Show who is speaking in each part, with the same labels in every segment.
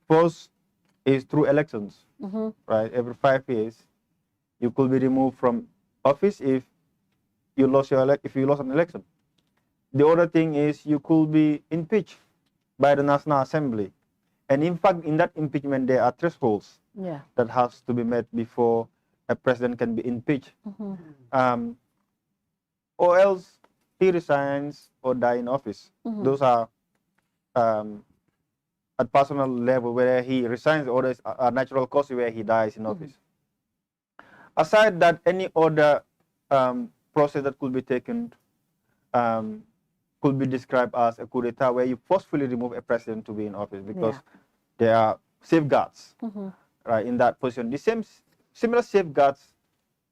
Speaker 1: First is through elections, right? Every 5 years, you could be removed from office if you lost an election. The other thing is you could be impeached by the National Assembly, and in fact, in that impeachment, there are thresholds that has to be met before a president can be impeached, or else he resigns or die in office. Those are at personal level where he resigns, or there's a natural cause where he dies in office. Aside that, any other process that could be taken could be described as a coup d'etat, where you forcefully remove a president to be in office, because there are safeguards right in that position. The similar safeguards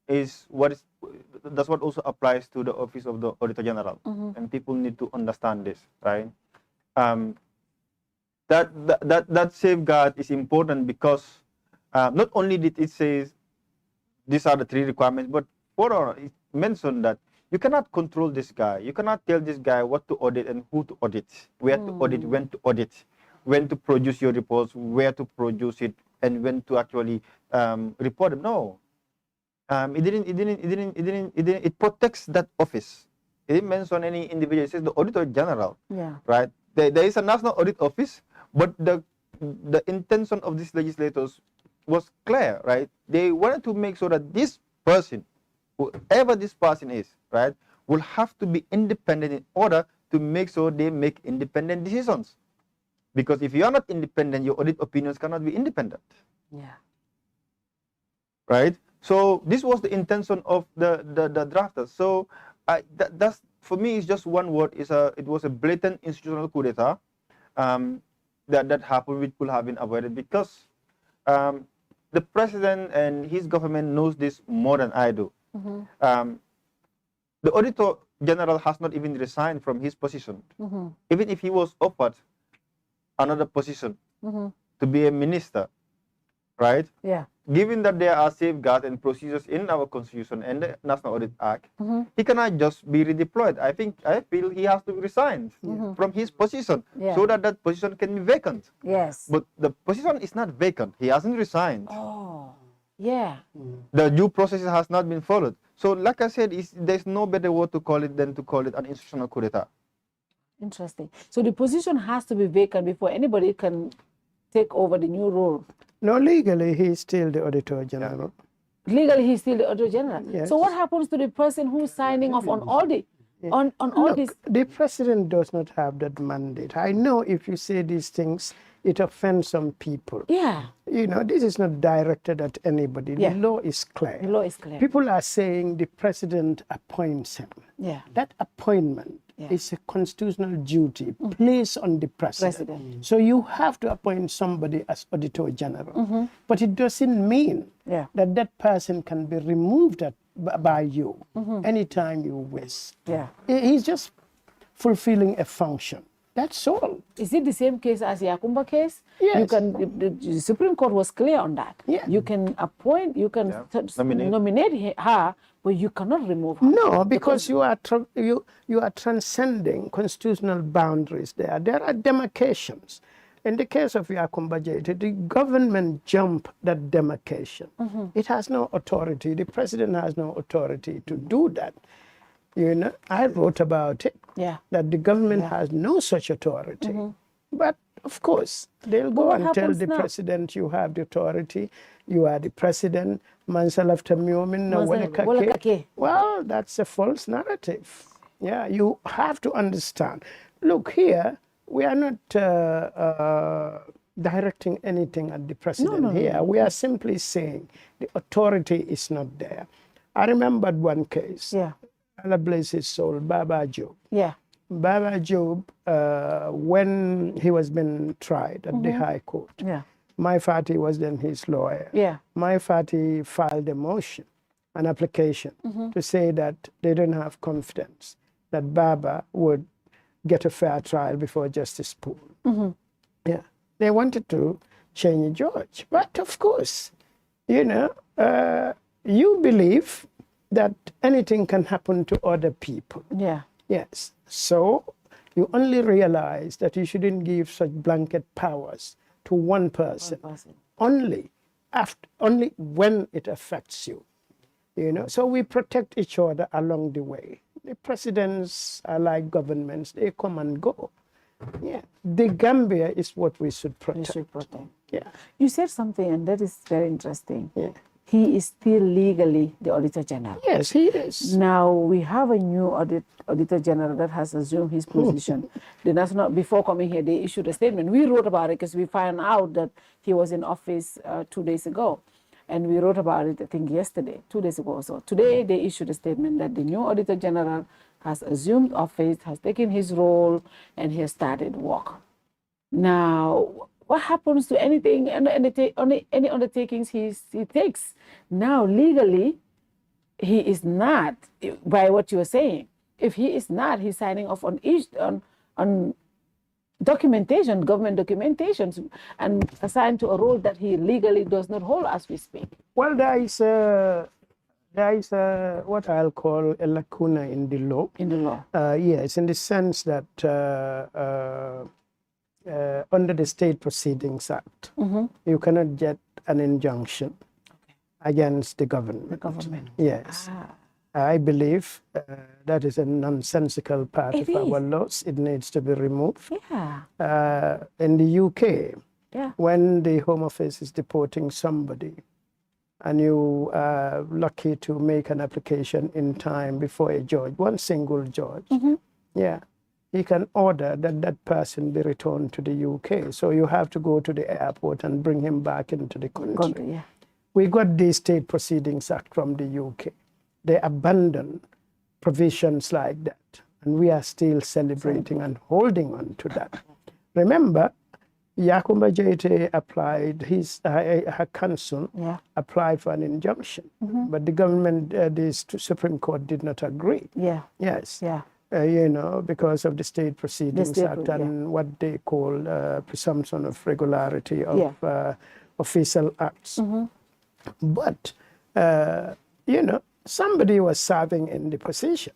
Speaker 1: that's what also applies to the office of the Auditor General, and people need to understand this, right? That safeguard is important because not only did it say these are the 3 requirements, but further it mentioned that you cannot control this guy. You cannot tell this guy what to audit and who to audit, where to audit, when to produce your reports, where to produce it, and when to actually report it. No, it protects that office. It didn't mention any individual. It says the Auditor General. Right. There is a National Audit Office, but the intention of these legislators was clear, right? They wanted to make sure that this person, whoever this person is, right, will have to be independent in order to make sure they make independent decisions. Because if you are not independent, your audit opinions cannot be independent. Right? So this was the intention of the drafters. So that's, for me, it's just one word. It was a blatant institutional coup d'etat that happened, which could have been avoided, because the president and his government knows this more than I do. The Auditor General has not even resigned from his position. Even if he was offered another position to be a minister, right? Given that there are safeguards and procedures in our Constitution and the National Audit Act, he cannot just be redeployed. I feel he has to resign from his position so that position can be vacant. But the position is not vacant. He hasn't resigned. The due process has not been followed. So, like I said, there's no better word to call it than to call it an institutional coup d'etat.
Speaker 2: Interesting. So the position has to be vacant before anybody can take over the new role.
Speaker 3: No, legally, he's still the Auditor General.
Speaker 2: Legally, he's still the Auditor General. So what happens to the person who's signing off on audit? On all this?
Speaker 3: The president does not have that mandate. I know if you say these things, it offends some people. You know, this is not directed at anybody. The law is clear.
Speaker 2: The law is clear.
Speaker 3: People are saying the president appoints him. That appointment is a constitutional duty placed on the president. So you have to appoint somebody as Auditor General. But it doesn't mean that person can be removed by you anytime you wish. He's just fulfilling a function. That's all.
Speaker 2: Is it the same case as the Yakumba case?
Speaker 3: Yes.
Speaker 2: You can. The Supreme Court was clear on that. You can appoint, you can nominate her, but you cannot remove her.
Speaker 3: No, because you are transcending constitutional boundaries there. There are demarcations. In the case of Yakumba J, the government jumped that demarcation. It has no authority. The president has no authority to do that. You know, I wrote about it, that the government has no such authority. But, of course, they'll go and tell the president, you have the authority, you are the president, well, that's a false narrative. You have to understand. Look, here, we are not directing anything at the president here. We are simply saying the authority is not there. I remembered one case. Allah bless his soul, Baba Job. Baba Job, when he was being tried at the High Court, my party was then his lawyer. My party filed a motion, an application, to say that they don't have confidence that Baba would get a fair trial before Justice Poole. They wanted to change the judge. But, of course, you know, you believe that anything can happen to other people. Yes. So you only realize that you shouldn't give such blanket powers to one person. Only when it affects you. So we protect each other along the way. The presidents are like governments, they come and go. Yeah, the Gambia is what we should protect.
Speaker 2: We should protect.
Speaker 3: Yeah.
Speaker 2: You said something, and that is very interesting.
Speaker 3: Yeah.
Speaker 2: He is still legally the Auditor General.
Speaker 3: Yes, he is.
Speaker 2: Now we have a new Auditor General that has assumed his position. The national, before coming here, they issued a statement. We wrote about it because we found out that he was in office 2 days ago. And we wrote about it, I think, yesterday, 2 days ago or so. Today, they issued a statement that the new Auditor General has assumed office, has taken his role, and he has started work. Now, what happens to anything, any undertakings he takes? Now, legally, he is not, by what you are saying, if he is not, he's signing off on documentation, government documentations, and assigned to a role that he legally does not hold as we speak.
Speaker 3: Well, there is what I'll call a lacuna in the law.
Speaker 2: In the law.
Speaker 3: Yes, in the sense that under the State Proceedings Act, you cannot get an injunction against the government.
Speaker 2: The government.
Speaker 3: Yes. I believe that is a nonsensical part of our laws. It needs to be removed.
Speaker 2: Yeah.
Speaker 3: In the UK, when the Home Office is deporting somebody, and you are lucky to make an application in time before a judge, one single judge, he can order that that person be returned to the UK. So you have to go to the airport and bring him back into the country. We got the State Proceedings Act from the UK. They abandoned provisions like that, and we are still celebrating and holding on to that. Remember, Karamba Touray applied, her counsel applied for an injunction, but the government, the Supreme Court did not agree. Yes. Because of the State Proceedings Act and what they call presumption of regularity of official acts. But, somebody was serving in the position.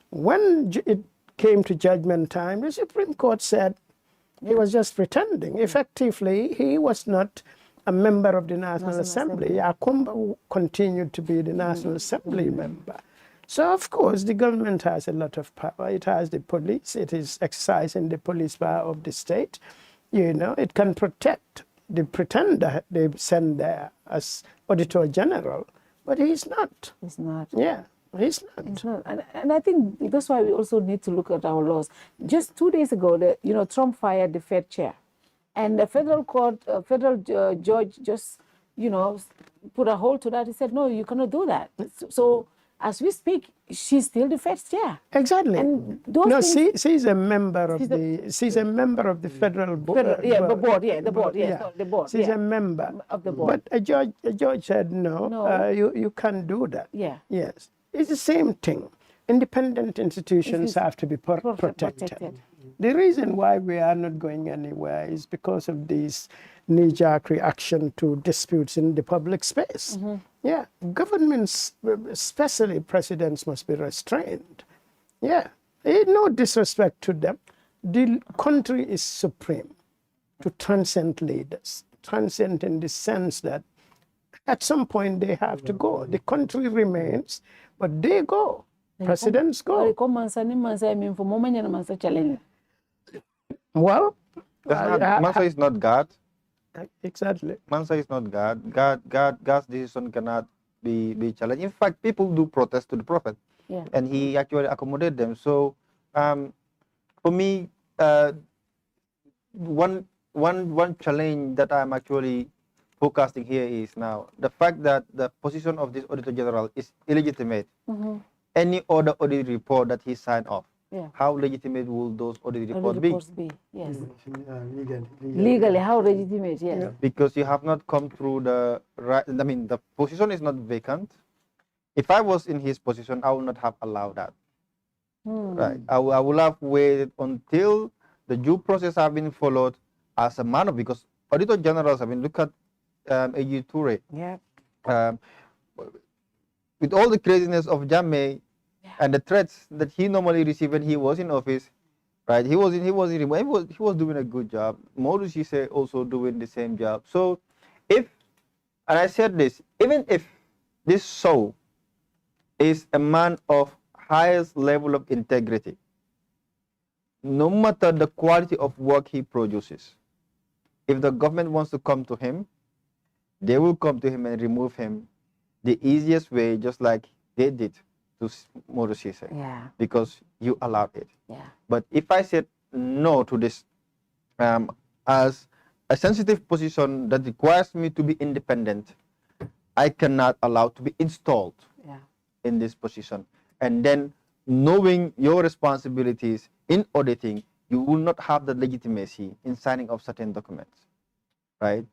Speaker 3: When it came to judgment time, the Supreme Court said he was just pretending. Effectively, he was not a member of the National Assembly. Karamba continued to be the National Assembly member. So, of course, the government has a lot of power. It has the police. It is exercising the police power of the state. It can protect the pretender they send there as Auditor General. But he's not.
Speaker 2: He's not.
Speaker 3: Yeah, he's not.
Speaker 2: He's not. And I think that's why we also need to look at our laws. Just 2 days ago, Trump fired the Fed chair. And the federal court, federal judge just, put a hold to that. He said, no, you cannot do that. So as we speak, she's still the Fed chair.
Speaker 3: Exactly.
Speaker 2: And those
Speaker 3: she's a member of the federal board.
Speaker 2: The board.
Speaker 3: She's a member
Speaker 2: of the board.
Speaker 3: But a judge said no. You can't do that.
Speaker 2: Yeah.
Speaker 3: Yes. It's the same thing. Independent institutions have to be protected. The reason why we are not going anywhere is because of these knee-jerk reaction to disputes in the public space. Yeah, governments, especially presidents, must be restrained. Yeah, no disrespect to them. The country is supreme to transcend leaders. Transcend in the sense that at some point they have to go. The country remains, but they go. Presidents go. Well,
Speaker 1: Mansa is not God.
Speaker 3: Exactly.
Speaker 1: Mansa is not God. God's decision cannot be challenged. In fact, people do protest to the prophet, and he actually accommodated them. So, for me, one challenge that I'm actually forecasting here is now the fact that the position of this Auditor General is illegitimate. Any other audit report that he signed off, how legitimate will those audit reports be?
Speaker 2: Yes. Legally, how legitimate? Yes.
Speaker 1: Because you have not come through the right. I mean, the position is not vacant. If I was in his position, I would not have allowed that. Right. I would have waited until the due process have been followed as a manner, because Auditor Generals, I mean, look at A.G. Touray. With all the craziness of Jammeh and the threats that he normally received when he was in office, right? He was doing a good job. Modou Ceesay also doing the same job. So if, and I said this, even if this Sow is a man of highest level of integrity, no matter the quality of work he produces, if the government wants to come to him, they will come to him and remove him the easiest way, just like they did to Modou Ceesay.
Speaker 2: Yeah.
Speaker 1: Because you allowed it.
Speaker 2: Yeah.
Speaker 1: But if I said no to this as a sensitive position that requires me to be independent, I cannot allow to be installed in this position. And then knowing your responsibilities in auditing, you will not have the legitimacy in signing of certain documents, right?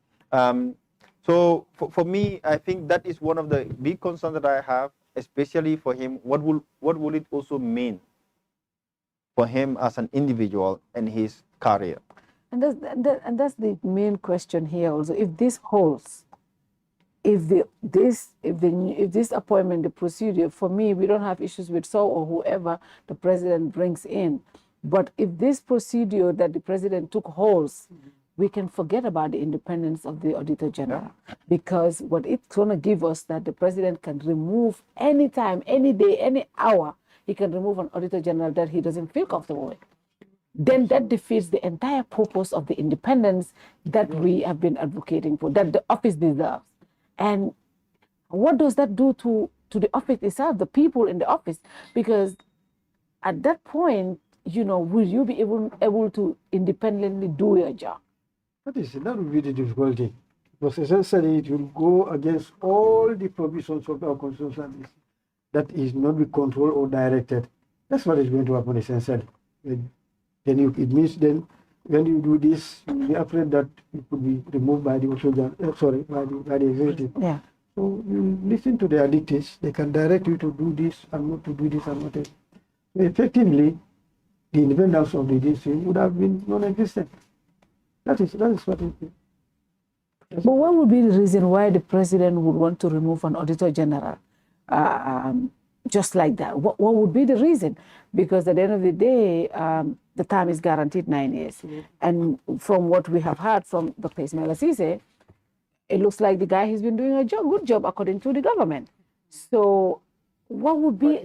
Speaker 1: So for me, I think that is one of the big concerns that I have, especially for him. What will it also mean for him as an individual and his career?
Speaker 2: And that's the main question here also. If this holds, if this appointment, the procedure, for me, we don't have issues with Sow or whoever the president brings in. But if this procedure that the president took holds, we can forget about the independence of the Auditor General. Because what it's going to give us, that the president can remove anytime, any day, any hour, he can remove an Auditor General that he doesn't feel comfortable with. Then that defeats the entire purpose of the independence that we have been advocating for, that the office deserves. And what does that do to the office itself, the people in the office? Because at that point, will you be able to independently do your job?
Speaker 4: That would be the difficulty. Because essentially it will go against all the provisions of our constitutional service that is not be controlled or directed. That's what is going to happen essentially. Then it means then when you do this, you'll be afraid that it could be removed by the by the executive.
Speaker 2: Yeah.
Speaker 4: So you listen to their dictates. They can direct you to do this and not to do this and not that. Effectively, the independence of the DCI would have been non-existent. That is what it is.
Speaker 2: But what would be the reason why the president would want to remove an Auditor General just like that? What would be the reason? Because at the end of the day, the time is guaranteed 9 years. And from what we have heard from Dr. Ismaila Ceesay, it looks like the guy has been doing a good job according to the government. So what would be,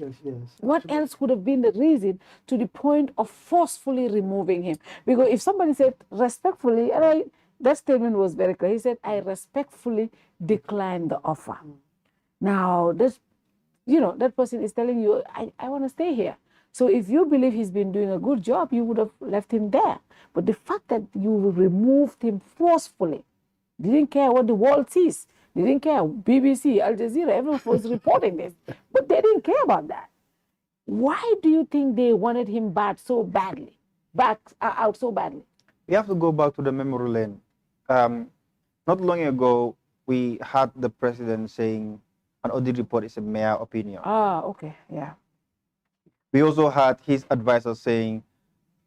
Speaker 2: what else would have been the reason to the point of forcefully removing him? Because if somebody said respectfully, and that statement was very clear. He said, I respectfully decline the offer. Now, this, that person is telling you, I want to stay here. So if you believe he's been doing a good job, you would have left him there. But the fact that you removed him forcefully, didn't care what the world sees, didn't care, BBC, Al Jazeera, everyone was reporting this, but they didn't care about that. Why do you think they wanted him out so badly?
Speaker 1: We have to go back to the memory lane. Not long ago, we had the president saying an audit report is a mere opinion.
Speaker 2: Ah, okay, yeah.
Speaker 1: We also had his advisor saying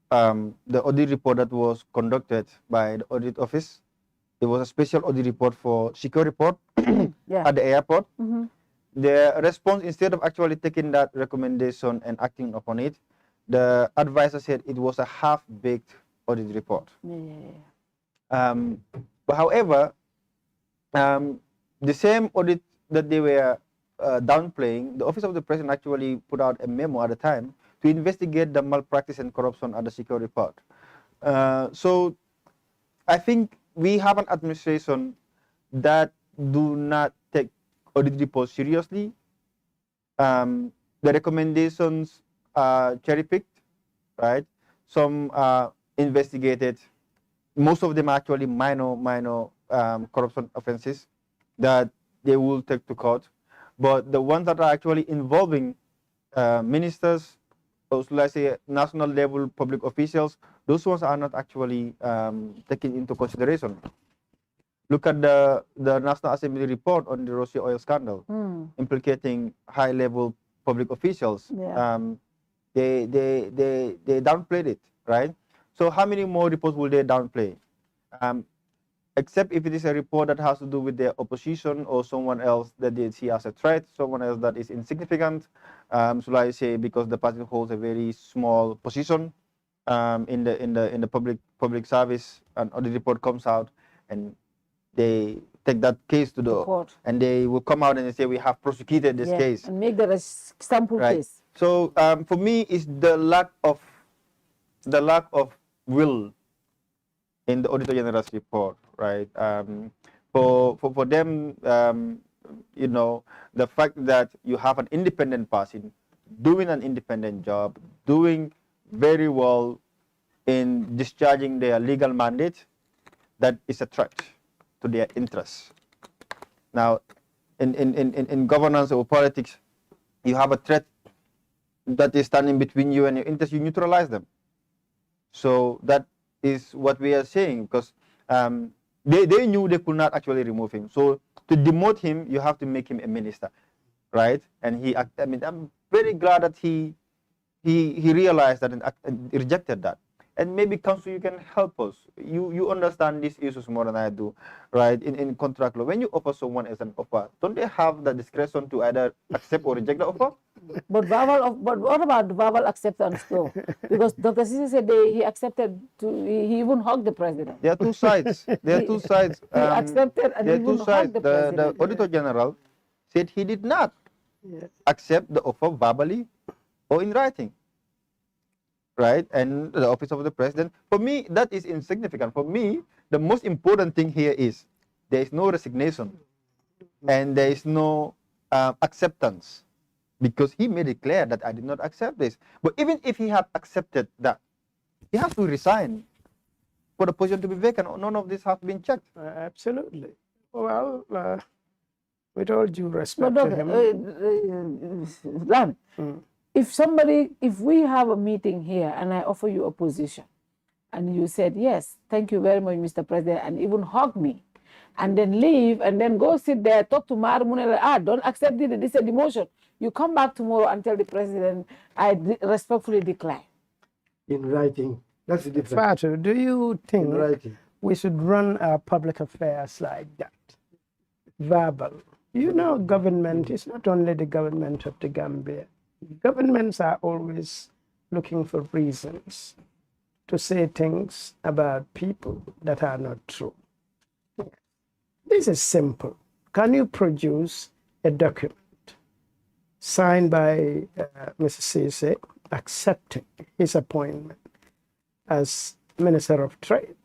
Speaker 1: the audit report that was conducted by the audit office, it was a special audit report for secure report at the airport. The response, instead of actually taking that recommendation and acting upon it, the advisor said it was a half-baked audit report. But however, the same audit that they were downplaying, the Office of the President actually put out a memo at the time to investigate the malpractice and corruption at the security report. So I think we have an administration that do not take audit reports seriously. The recommendations are cherry-picked, right? Some are investigated. Most of them are actually minor corruption offenses that they will take to court. But the ones that are actually involving ministers, or let's say national level public officials, those ones are not actually taken into consideration. Look at the National Assembly report on the Russia oil scandal, implicating high level public officials. They downplayed it, right? So how many more reports will they downplay? Except if it is a report that has to do with their opposition or someone else that they see as a threat, someone else that is insignificant. So I say because the party holds a very small position, in the public service, an audit report comes out, and they take that case to the
Speaker 2: court,
Speaker 1: and they will come out and they say we have prosecuted this case
Speaker 2: and make that a sample case.
Speaker 1: So for me, it's the lack of will in the Auditor General's report, right? For them, you know, the fact that you have an independent person doing an independent job, doing very well in discharging their legal mandate, that is a threat to their interests. Now, in governance or politics, you have a threat that is standing between you and your interests, you neutralize them. So that is what we are saying, because they knew they could not actually remove him. So to demote him, you have to make him a minister, right? And I mean, I'm very glad that he realized that and rejected that. And maybe council, you can help us. You understand these issues more than I do, right? In contract law, when you offer someone as an offer, don't they have the discretion to either accept or reject the offer?
Speaker 2: But what about verbal acceptance though? Because Dr. Ceesay said he accepted he even hugged the president.
Speaker 1: There are two sides. There are two sides.
Speaker 2: He accepted and even hugged the president.
Speaker 1: The Auditor General said he did not accept the offer verbally or in writing. Right? And the office of the president, for me, that is insignificant. For me, the most important thing here is there is no resignation and there is no acceptance, because he made it clear that I did not accept this. But even if he had accepted that, he has to resign for the position to be vacant. None of this has been checked.
Speaker 3: Absolutely. Well, with all due respect to him.
Speaker 2: Lam, if we have a meeting here and I offer you a position and you said, yes, thank you very much, Mr. President, and even hug me, and then leave and then go sit there, talk to Marr, don't accept it, this is a demotion. You come back tomorrow and tell the president, I respectfully decline.
Speaker 4: In writing, that's the difference.
Speaker 3: Fatou, do you think we should run our public affairs like that? Verbal. You know, government is not only the government of the Gambia. Governments are always looking for reasons to say things about people that are not true. This is simple. Can you produce a document signed by Mr. Ceesay accepting his appointment as Minister of Trade?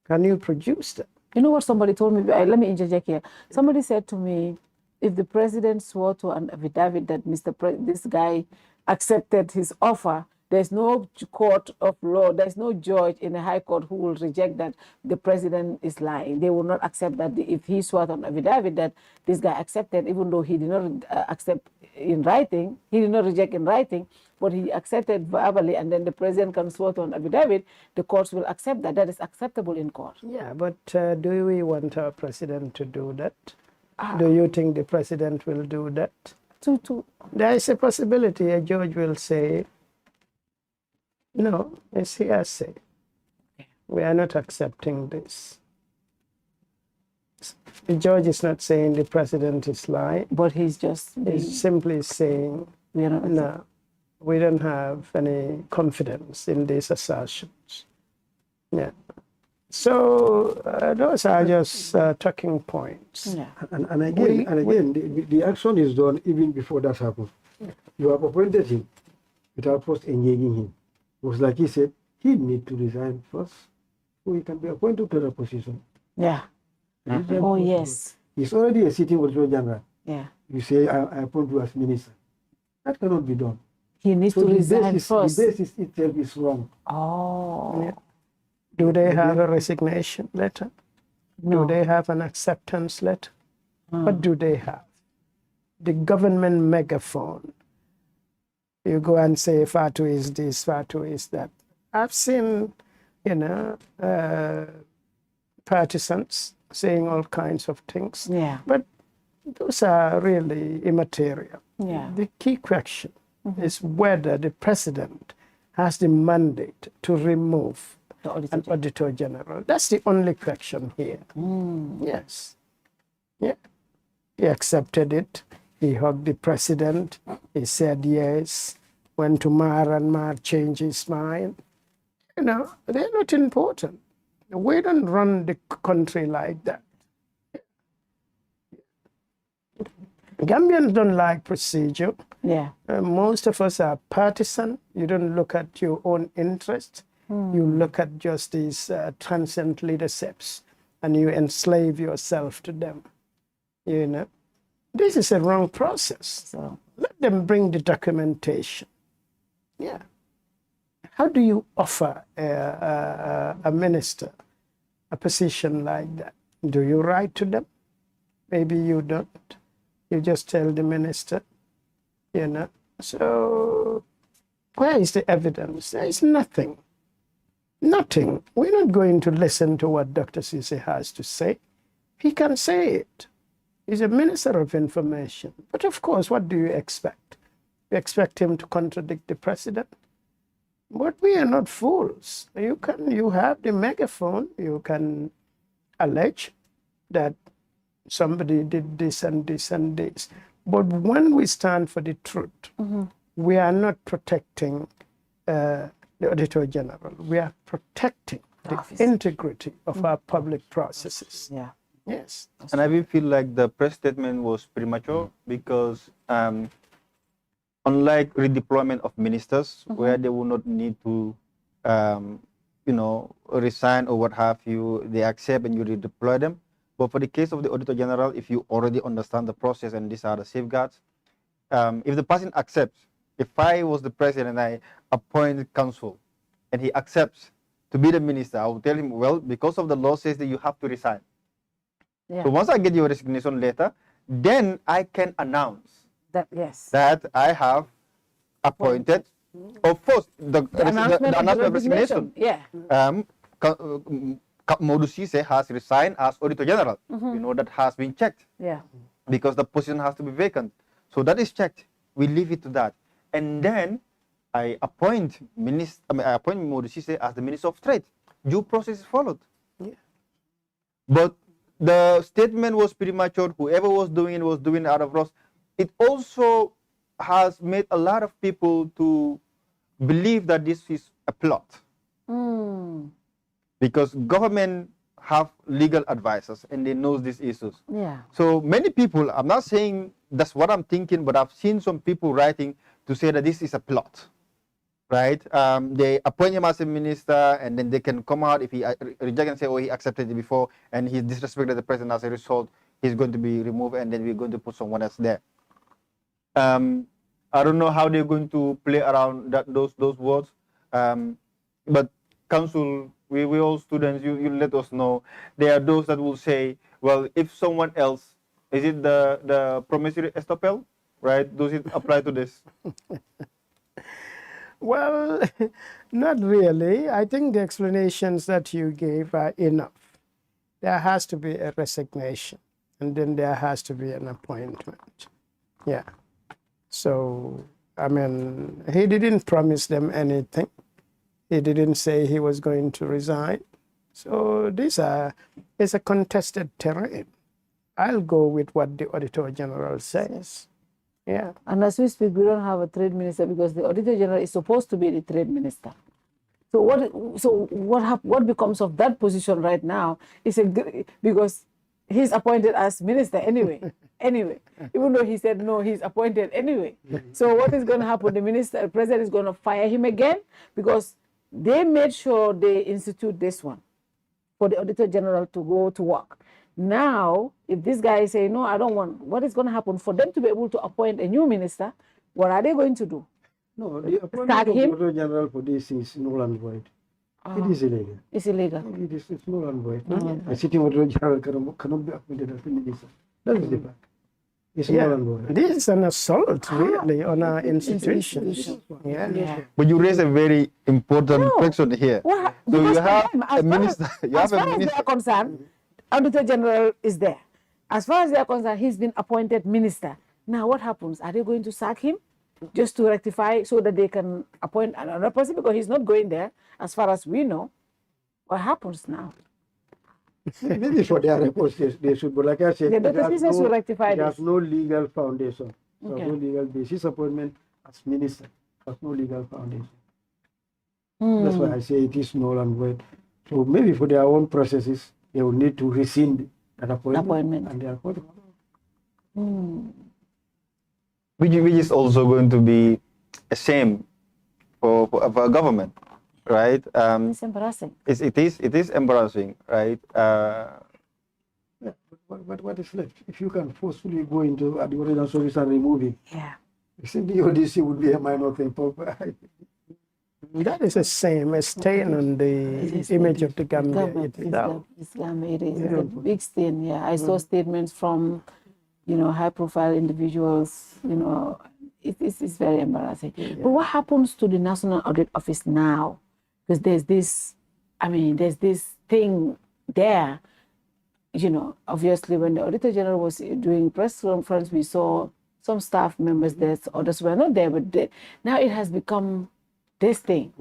Speaker 3: Can you produce that?
Speaker 2: You know what somebody told me? Let me interject here. Somebody said to me, if the president swore to an affidavit that this guy accepted his offer, there's no court of law, there's no judge in the high court who will reject that the president is lying. They will not accept that if he swore to an affidavit that this guy accepted, even though he did not accept in writing, he did not reject in writing, but he accepted verbally, and then the president can swear to an affidavit, the courts will accept that. That is acceptable in court.
Speaker 3: Yeah, but do we want our president to do that? Do you think the president will do that? There is a possibility a judge will say, no, it's hearsay. We are not accepting this. The judge is not saying the president is lying.
Speaker 2: But he's
Speaker 3: simply saying, no, we don't have any confidence in these assertions. Yeah. So those are just talking points.
Speaker 2: Yeah.
Speaker 4: And again, the action is done even before that happens. Yeah. You have appointed him without first engaging him. It was like he said, he needs to resign first so he can be appointed to the position.
Speaker 2: Yeah. Oh, yes.
Speaker 4: He's already a sitting Auditor General.
Speaker 2: Yeah.
Speaker 4: You say, I appoint you as minister. That cannot be done.
Speaker 2: He needs to resign first.
Speaker 4: The basis itself is wrong.
Speaker 2: Oh.
Speaker 3: Yeah. Do they have a resignation letter?
Speaker 2: No.
Speaker 3: Do they have an acceptance letter? What do they have? The government megaphone. You go and say, Fatou is this, Fatou is that. I've seen, partisans saying all kinds of things.
Speaker 2: Yeah.
Speaker 3: But those are really immaterial.
Speaker 2: Yeah.
Speaker 3: The key question is whether the president has the mandate to remove an Auditor General. That's the only question here. Yes. Yeah. He accepted it. He hugged the president. He said yes. went to Marr and Marr changed his mind. You know, they're not important. We don't run the country like that. Gambians don't like procedure.
Speaker 2: Yeah.
Speaker 3: Most of us are partisan. You don't look at your own interest. You look at just these transient leaderships and you enslave yourself to them. You know, this is a wrong process.
Speaker 2: So
Speaker 3: let them bring the documentation. Yeah. How do you offer a minister a position like that? Do you write to them? Maybe you don't. You just tell the minister, you know. So where is the evidence? There is nothing. Nothing. We're not going to listen to what Dr. Ceesay has to say. He can say it. He's a minister of information. But of course, what do you expect? You expect him to contradict the president? But we are not fools. You have the megaphone. You can allege that somebody did this and this and this. But when we stand for the truth, we are not protecting the Auditor General. We are protecting the integrity of our public processes.
Speaker 2: Yeah.
Speaker 3: Yes.
Speaker 1: And I will feel like the press statement was premature because unlike redeployment of ministers, where they will not need to, you know, resign or what have you, they accept and you redeploy them. But for the case of the Auditor General, if you already understand the process and these are the safeguards, if the person accepts, if I was the president and I appoint counsel and he accepts to be the minister, I will tell him, well, because of the law says that you have to resign.
Speaker 2: Yeah.
Speaker 1: So once I get your resignation letter, then I can announce
Speaker 2: that, yes,
Speaker 1: that I have appointed, of course, the announcement of resignation.
Speaker 2: Yeah.
Speaker 1: Modou Ceesay has resigned as Auditor General. You know, that has been checked.
Speaker 2: Yeah.
Speaker 1: Because the position has to be vacant. So that is checked. We leave it to that. And then I appoint Modou Ceesay as the Minister of Trade. Due process is followed.
Speaker 3: Yeah.
Speaker 1: But the statement was premature. Whoever was doing it out of rush. It also has made a lot of people to believe that this is a plot. Because government have legal advisors and they know these issues.
Speaker 2: Yeah.
Speaker 1: So many people, I'm not saying that's what I'm thinking, but I've seen some people writing to say that this is a plot, right? They appoint him as a minister and then they can come out if he reject and say, oh, he accepted it before and he disrespected the president as a result, he's going to be removed and then we're going to put someone else there. I don't know how they're going to play around those words, but council, we all students, you let us know. There are those that will say, well, if someone else, is it the promissory estoppel, right? Does it apply to this?
Speaker 3: Well, not really. I think the explanations that you gave are enough. There has to be a resignation, and then there has to be an appointment. Yeah. So, I mean, he didn't promise them anything. He didn't say he was going to resign. So it's a contested terrain. I'll go with what the Auditor General says. Yeah.
Speaker 2: And as we speak, we don't have a trade minister because the Auditor General is supposed to be the trade minister. So what becomes of that position right now is because he's appointed as minister anyway. Even though he said no, he's appointed anyway. So what is going to happen? The president is going to fire him again because they made sure they institute this one for the Auditor General to go to work. Now, if this guy say, no, I don't want, what is going to happen? For them to be able to appoint a new minister, what are they going to do?
Speaker 4: No, the appointment of the Auditor General for this is null and void. It is illegal.
Speaker 2: It's illegal.
Speaker 4: It's null and void. A sitting Auditor General cannot be appointed as minister. That is the fact. It's null and void.
Speaker 3: This is an assault, really, on our institutions. Yeah.
Speaker 1: But you raise a very important question here.
Speaker 2: Well,
Speaker 1: so you have a minister.
Speaker 2: As far as they are concerned, Auditor General is there. As far as they are concerned, he's been appointed minister. Now, what happens? Are they going to sack him just to rectify so that they can appoint another person? Because he's not going there, as far as we know. What happens now?
Speaker 4: Maybe for their reports, they should, but like I said,
Speaker 2: it has
Speaker 4: no legal foundation. So no legal basis appointment as minister. has no legal foundation. That's why I say it is null and void. So maybe for their own processes, they will need to rescind that appointment. And they are
Speaker 1: which is also going to be a shame for a government, right?
Speaker 2: It's embarrassing.
Speaker 1: It is embarrassing, right?
Speaker 4: But what is left? If you can forcefully go into the original service and remove it, I think the ODC would be a minor thing.
Speaker 3: That is a shame, a stain on the image of the Gambia itself.
Speaker 2: It is a big stain, I saw statements from, high-profile individuals, it's very embarrassing. But what happens to the National Audit Office now? Because there's this thing there, obviously when the Auditor General was doing press conference, we saw some staff members there, others were not there, but now it has become this thing.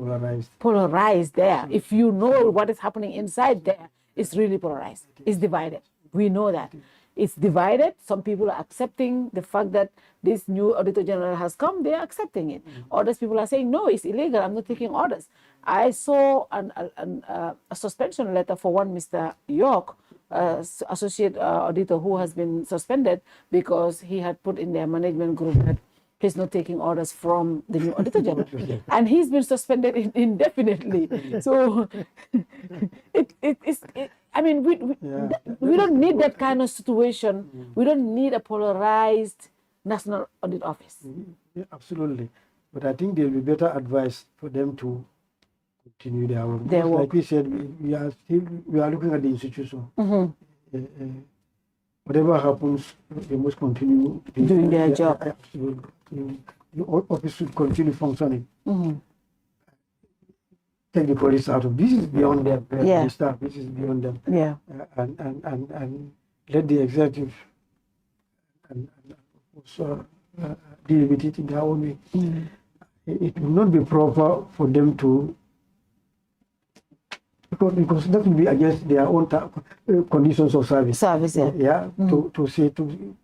Speaker 2: Polarized there. If you know what is happening inside there, it's really polarized. It's divided. We know that. It's divided. Some people are accepting the fact that this new Auditor General has come. They are accepting it. Others people are saying, no, it's illegal. I'm not taking orders. I saw a suspension letter for one Mr. York, associate auditor, who has been suspended because he had put in their management group that he's not taking orders from the new Auditor General. And he's been suspended indefinitely. So we don't need that kind of situation. We don't need a polarized National Audit Office.
Speaker 4: Yeah, absolutely. But I think there'll be better advice for them to continue their work. Like we said, we are looking at the institution. Whatever happens, they must continue
Speaker 2: doing their job.
Speaker 4: Absolutely. The office should continue functioning. Take the police out of this is beyond them. The staff, this is beyond them. And let the executive and also deal with it in their own way. It will not be proper for them to, because that will be against their own conditions of service. To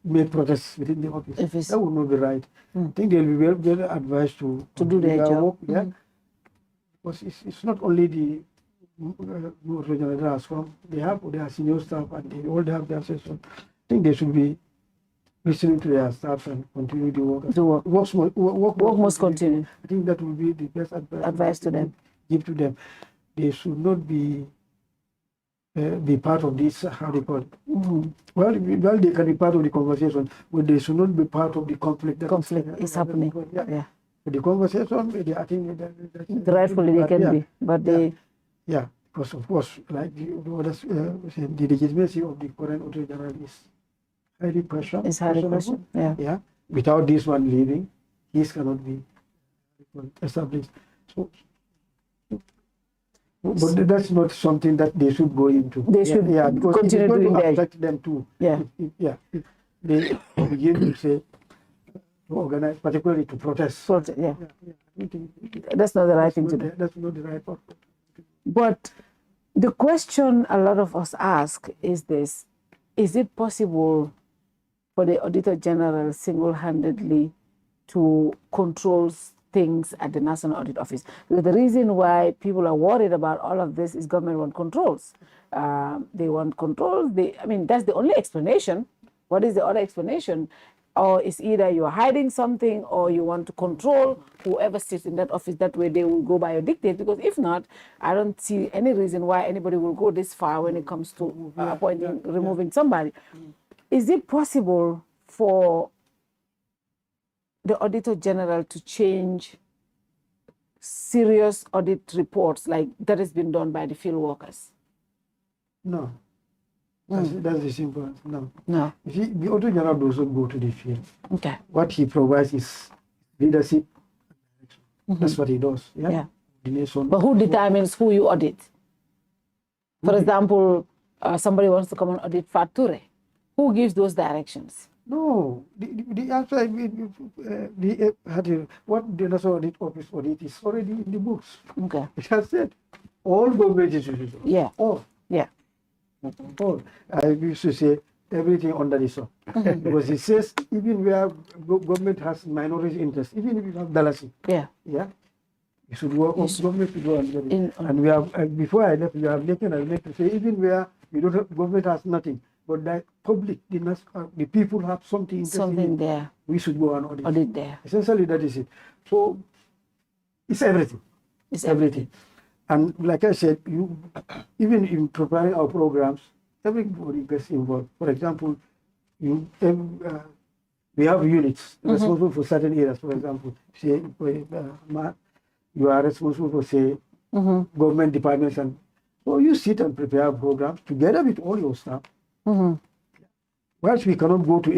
Speaker 4: make protests within the office. That would not be right. I think they'll be well advised to
Speaker 2: do their job.
Speaker 4: Work, because it's not only the regional that has come. They have their senior staff and they all have their session. I think they should be listening to their staff and continue the work. Work must continue. I think that will be the best advice to them. Give to them. They should not be part of this, how they call it. Well, they can be part of the conversation, but they should not be part of the conflict.
Speaker 2: Conflict is happening.
Speaker 4: The conversation, I think
Speaker 2: rightfully they can be, but they...
Speaker 4: Yeah, because of course, like the legitimacy of the current Auditor General is highly questioned.
Speaker 2: It's highly questioned,
Speaker 4: yeah. Without this one leaving, this cannot be established. So, but that's not something that they should go into.
Speaker 2: They should continue doing that.
Speaker 4: Affect them too. If they begin to say, to organize, particularly to protest.
Speaker 2: That's not the right thing to do.
Speaker 4: That's not the right part.
Speaker 2: But the question a lot of us ask is this: is it possible for the Auditor General single-handedly to control things at the National Audit Office? Because the reason why people are worried about all of this is government want controls. They want controls. That's the only explanation. What is the other explanation? Or it's either you're hiding something or you want to control whoever sits in that office. That way they will go by your dictate. Because if not, I don't see any reason why anybody will go this far when it comes to removing somebody. Is it possible for the Auditor General to change serious audit reports like that has been done by the field workers?
Speaker 4: No. That's the simple answer. No. You see, the Auditor General doesn't go to the field.
Speaker 2: Okay.
Speaker 4: What he provides is leadership. That's what he does. The nation.
Speaker 2: But who determines who you audit? For example, somebody wants to come and audit Fatou. Who gives those directions?
Speaker 4: No, the answer what the National Audit Office audit is already in the books.
Speaker 2: Okay.
Speaker 4: It has said all government institutions.
Speaker 2: Yeah.
Speaker 4: All.
Speaker 2: Yeah.
Speaker 4: All. I used to say everything under the sun. Because it says even where government has minority interest, even if you have Dalasi, you should work on government to go and we have, before I left, we have taken a to say even where you don't have, government has nothing, but the public, the people have something
Speaker 2: there.
Speaker 4: We should go and
Speaker 2: audit there.
Speaker 4: Essentially, that is it. So it's everything.
Speaker 2: It's everything.
Speaker 4: And like I said, even in preparing our programs, everybody gets involved. For example, we have units responsible for certain areas. For example, say, you are responsible for, say, government departments. And so you sit and prepare programs together with all your staff. Whilst we cannot go to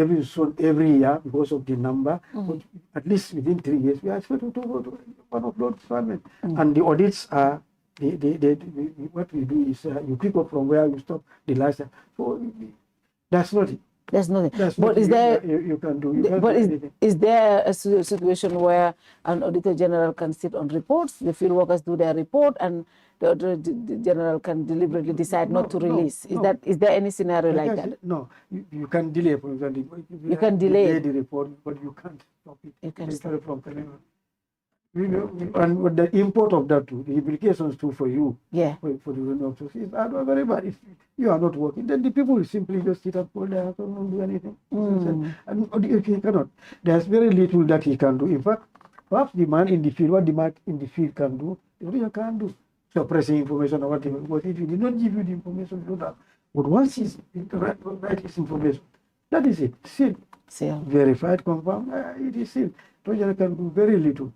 Speaker 4: every year because of the number, but at least within 3 years, we are expected to go to one of those departments. And the audits are, what we do is you pick up from where you stop the last time. So that's not it.
Speaker 2: There's nothing.
Speaker 4: But
Speaker 2: is there?
Speaker 4: You can do.
Speaker 2: Is there a situation where an Auditor General can sit on reports? The field workers do their report, and the Auditor General can deliberately decide not to release. Is there any scenario like that?
Speaker 4: No, you can delay. For example,
Speaker 2: you can delay
Speaker 4: the report, but you can't stop it.
Speaker 2: You can stop
Speaker 4: from coming on. And with the import of that too, the implications too for you, for the revenue officers, are very bad. If you are not working, then the people will simply just sit and fold their hands and not do anything. And if he cannot, there's very little that he can do. In fact, perhaps the man in the field, what the man in the field can do, the auditor can't do. Suppressing information or whatever, because if he did not give you the information, you don't have. But once he's right his information, that is it. Sealed. Verified, confirmed, it is sealed. The auditor can do very little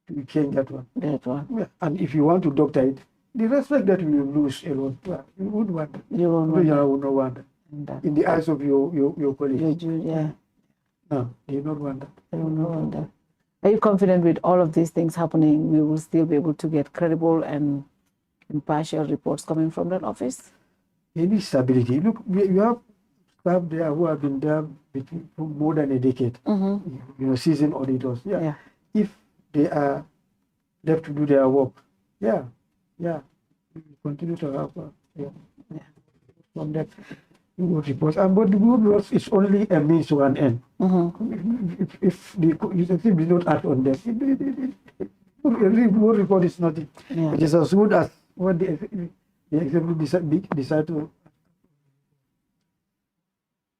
Speaker 4: to change that one. Yeah. And if you want to doctor it, the respect that you lose alone, you would want that.
Speaker 2: You
Speaker 4: would not want that. In the eyes of your colleagues. No, they don't want that.
Speaker 2: They don't want that. Are you confident with all of these things happening, we will still be able to get credible and impartial reports coming from that office?
Speaker 4: Any stability. Look, you have staff there who have been there for more than a decade. Seasoned auditors. If they are left to do their work, we continue to have from that good reports. But the good reports is only a means to an end. If the executive did not act on them, the good report is nothing. It is as good as what the executive decide to.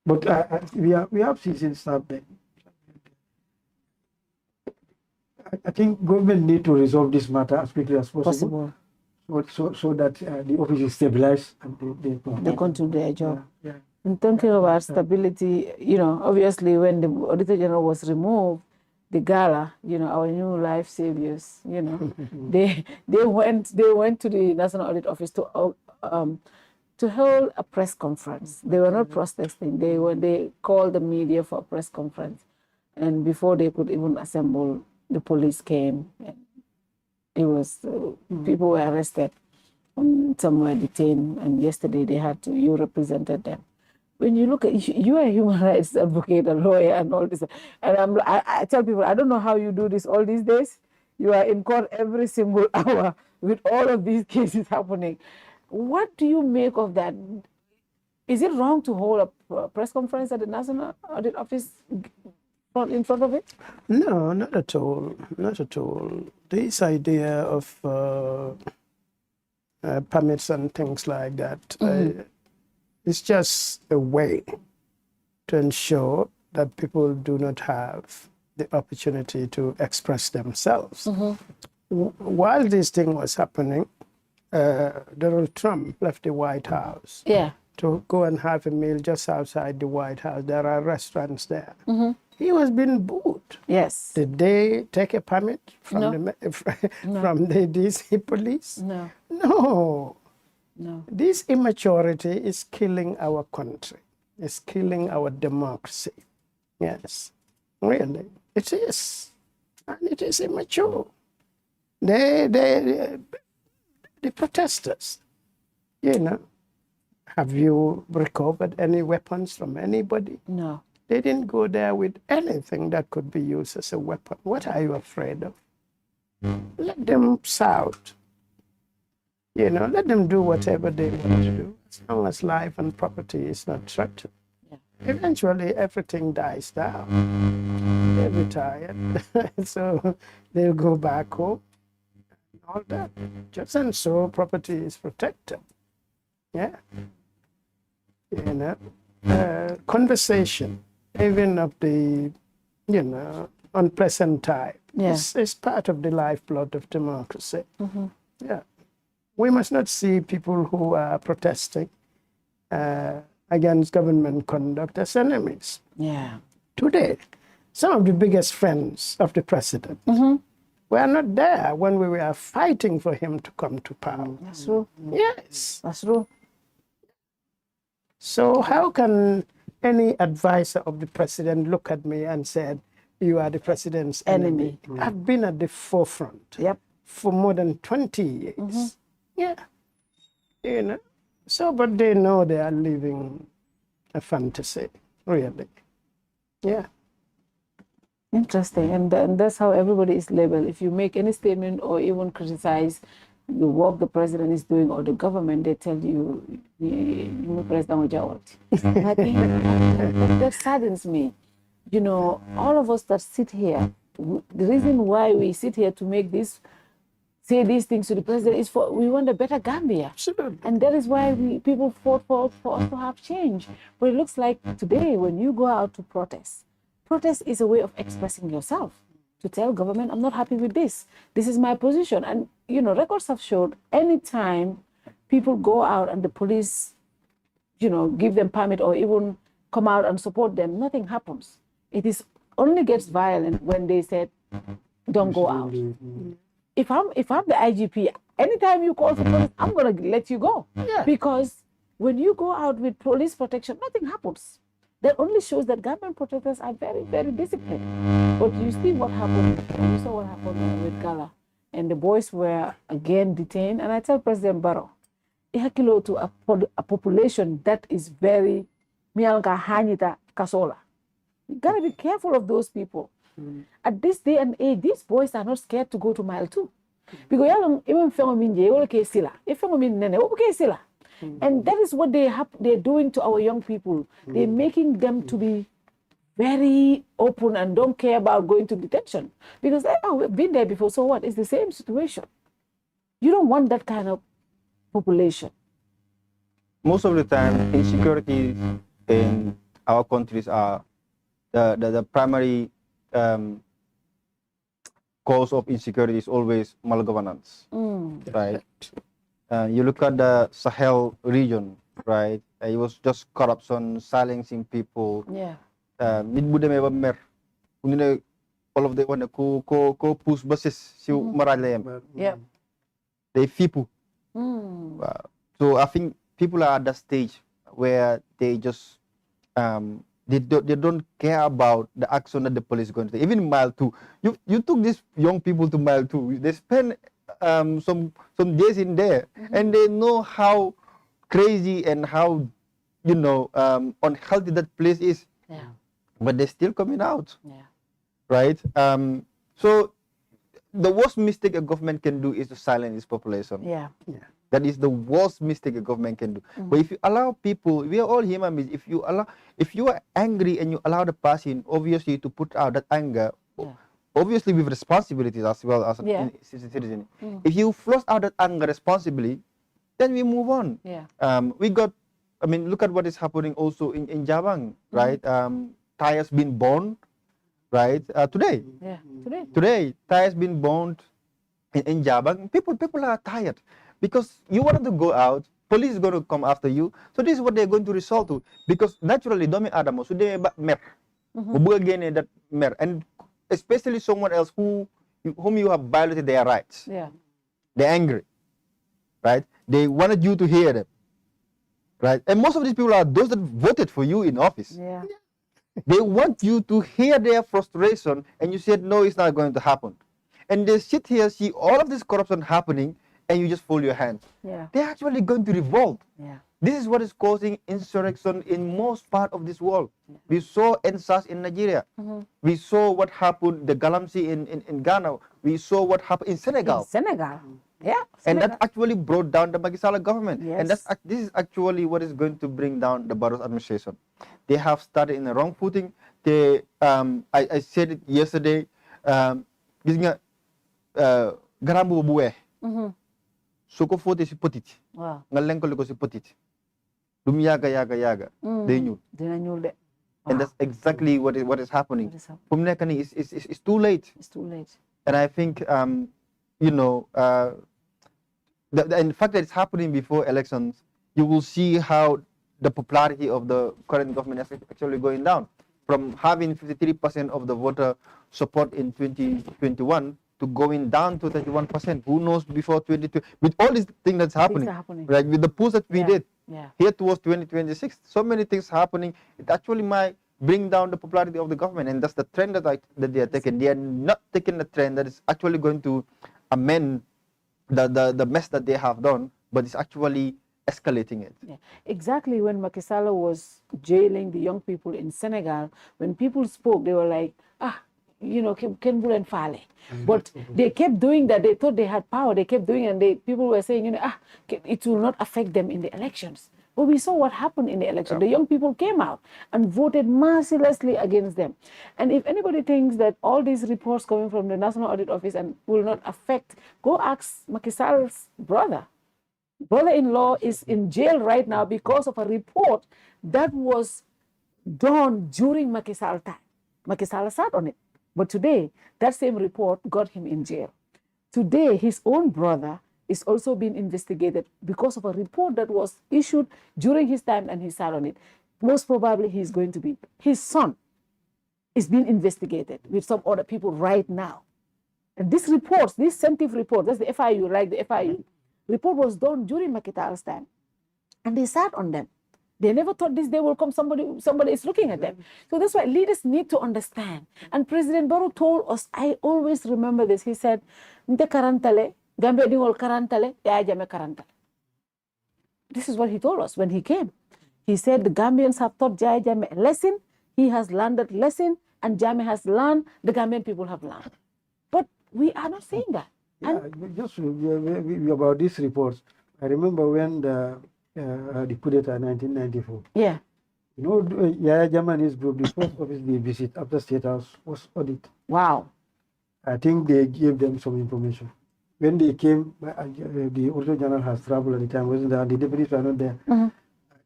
Speaker 4: But we have seasoned staff there. I think government need to resolve this matter as quickly as possible. So that the office is stabilized and
Speaker 2: they continue their job. And thinking about stability, obviously when the Auditor General was removed, the GALA, our new life saviors, they went to the National Audit Office to hold a press conference. They were not protesting. They called the media for a press conference, and before they could even assemble, the police came. And it was people were arrested, and some were detained. And yesterday you represented them. When you look at, you are a human rights advocate, a lawyer, and all this. And I tell people, I don't know how you do this all these days. You are in court every single hour with all of these cases happening. What do you make of that? Is it wrong to hold a press conference at the National Audit Office in front of it?
Speaker 3: No, not at all. Not at all. This idea of permits and things like that, it's just a way to ensure that people do not have the opportunity to express themselves. While this thing was happening, Donald Trump left the White House to go and have a meal just outside the White House. There are restaurants there. He was being booed.
Speaker 2: Yes.
Speaker 3: Did they take a permit from from the DC police?
Speaker 2: No.
Speaker 3: No.
Speaker 2: No.
Speaker 3: This immaturity is killing our country. It's killing our democracy. Yes, really, it is, and it is immature. The protesters, have you recovered any weapons from anybody?
Speaker 2: No.
Speaker 3: They didn't go there with anything that could be used as a weapon. What are you afraid of? Let them shout. Let them do whatever they want to do, as long as life and property is not threatened. Eventually, everything dies down. They're retired, so they'll go back home. All that. Just and so property is protected. Yeah. You know, conversation, even of the, unpleasant type, is part of the lifeblood of democracy. Yeah. We must not see people who are protesting against government conduct as enemies.
Speaker 2: Yeah.
Speaker 3: Today, some of the biggest friends of the president were not there when we were fighting for him to come to power.
Speaker 2: That's true.
Speaker 3: Yes.
Speaker 2: That's true.
Speaker 3: So how can any advisor of the president look at me and said, you are the president's enemy? I've been at the forefront for more than 20 years. Yeah. You know. So, but they know they are living a fantasy, really. Yeah.
Speaker 2: Interesting. And that's how everybody is labeled. If you make any statement or even criticize the work the president is doing or the government, they tell you, you president I think that saddens me. You know, all of us that sit here, the reason why we sit here to make this, say these things to the president is for we want a better Gambia.
Speaker 3: Absolutely.
Speaker 2: And that is why people fought for us to have change. But it looks like today when you go out to protest is a way of expressing yourself. To tell government, I'm not happy with this. This is my position. And, you know, records have showed anytime people go out and the police, you know, give them permit or even come out and support them, nothing happens. It is only gets violent when they said, don't go out. If I'm the IGP, anytime you call for police, I'm going to let you go. Yeah. Because when you go out with police protection, nothing happens. That only shows that government protectors are very, very disciplined. But you see what happened. You saw what happened with GALA. And the boys were again detained. And I tell President Barrow, to a population that is very mialga hanita kasola. You gotta be careful of those people. At this day and age, these boys are not scared to go to mile 2. Because even and that is what they're doing to our young people. They're making them to be very open and don't care about going to detention. Because we've been there before, so what? It's the same situation. You don't want that kind of population.
Speaker 1: Most of the time, insecurity in our countries are the primary cause of insecurity is always malgovernance, right? You look at the Sahel region, right? It was just corruption, silencing people.
Speaker 2: Yeah.
Speaker 1: All of the one ko push buses si maralem.
Speaker 2: Yeah.
Speaker 1: They fipu. So I think people are at that stage where they just they don't care about the action that the police is going to take. Even mile 2, you took these young people to mile 2. They spend some days in there, and they know how crazy and how unhealthy that place is.
Speaker 2: Yeah.
Speaker 1: But they're still coming out.
Speaker 2: Yeah.
Speaker 1: Right. So the worst mistake a government can do is to silence its population.
Speaker 2: Yeah.
Speaker 3: Yeah.
Speaker 1: That is the worst mistake a government can do. But if you allow people, we are all human beings. If you are angry and you allow the person, obviously, to put out that anger, obviously with responsibilities as well as a citizen. If you flush out that anger responsibly, then we move on.
Speaker 2: Yeah.
Speaker 1: Look at what is happening also in Jabang, right? Tires been burned, right? Today.
Speaker 2: Yeah.
Speaker 1: Today, tires been burned in Jabang. People are tired. Because you wanted to go out, police is going to come after you. So this is what they're going to resort to. Because naturally, Domi Adamo, so they mer. That mer. And especially someone else whom you have violated their rights.
Speaker 2: Yeah.
Speaker 1: They're angry. Right? They wanted you to hear them. Right? And most of these people are those that voted for you in office.
Speaker 2: Yeah.
Speaker 1: They want you to hear their frustration, and you said, no, it's not going to happen. And they sit here, see all of this corruption happening, and you just fold your hands.
Speaker 2: Yeah.
Speaker 1: They're actually going to revolt.
Speaker 2: Yeah.
Speaker 1: This is what is causing insurrection in most part of this world. Yeah. We saw NSAS in Nigeria. We saw what happened, the Galamsey in Ghana. We saw what happened in Senegal.
Speaker 2: Yeah.
Speaker 1: And that actually brought down the Macky Sall government.
Speaker 2: Yes.
Speaker 1: And this is actually what is going to bring down the Barrow's administration. They have started in the wrong footing. They, I said it yesterday, gis nga garambu bu weex su ko fóotee si petit nga lenkali ko si petit dum yaga day ñuul
Speaker 2: dina ñuul de.
Speaker 1: And that's exactly what is happening. Fu mu nekk nii it's too late.
Speaker 2: It's too late.
Speaker 1: And I think you know in fact that it's happening before elections, you will see how the popularity of the current government is actually going down from having 53% of the voter support in 2021 to going down to 31%. Who knows before 2020? With all these things that's happening, right? With the push that we did here towards 2026, so many things happening. It actually might bring down the popularity of the government, and that's the trend that they are taking. They are not taking the trend that is actually going to amend the mess that they have done, but it's actually escalating it.
Speaker 2: Yeah. Exactly when Macky Sall was jailing the young people in Senegal, when people spoke, they were like, you know, Ken Bulen Fale. But they kept doing that. They thought they had power. They kept doing it, and people were saying, you know, it will not affect them in the elections. But we saw what happened in the election. The young people came out and voted mercilessly against them. And if anybody thinks that all these reports coming from the National Audit Office and will not affect, go ask Macky Sall's brother-in-law is in jail right now because of a report that was done during Macky Sall time. Macky Sall sat on it. But today, that same report got him in jail. Today, his own brother is also being investigated because of a report that was issued during his time and he sat on it. Most probably, he's going to be. His son is being investigated with some other people right now. And these reports, this sensitive report, that's the FIU, like the FIU, report was done during Macky Sall's time. And they sat on them. They never thought this day will come, somebody is looking at them. So that's why leaders need to understand. And President Barrow told us, I always remember this, he said, Nte karantale, Gambia dingol karantale, ya jame karantale. This is what he told us when he came. He said the Gambians have taught Jaya Jame a lesson, he has learned that lesson, and Jame has learned, the Gambian people have learned. But we are not saying that.
Speaker 4: Yeah, just about these reports, I remember when the coup d'etat in 1994.
Speaker 2: Yeah.
Speaker 4: You know, Yaya Jamani's group, the first office they visit after State House was audit.
Speaker 2: Wow.
Speaker 4: I think they gave them some information. When they came, the Auditor General has traveled at the time, wasn't there? The deputies were not there.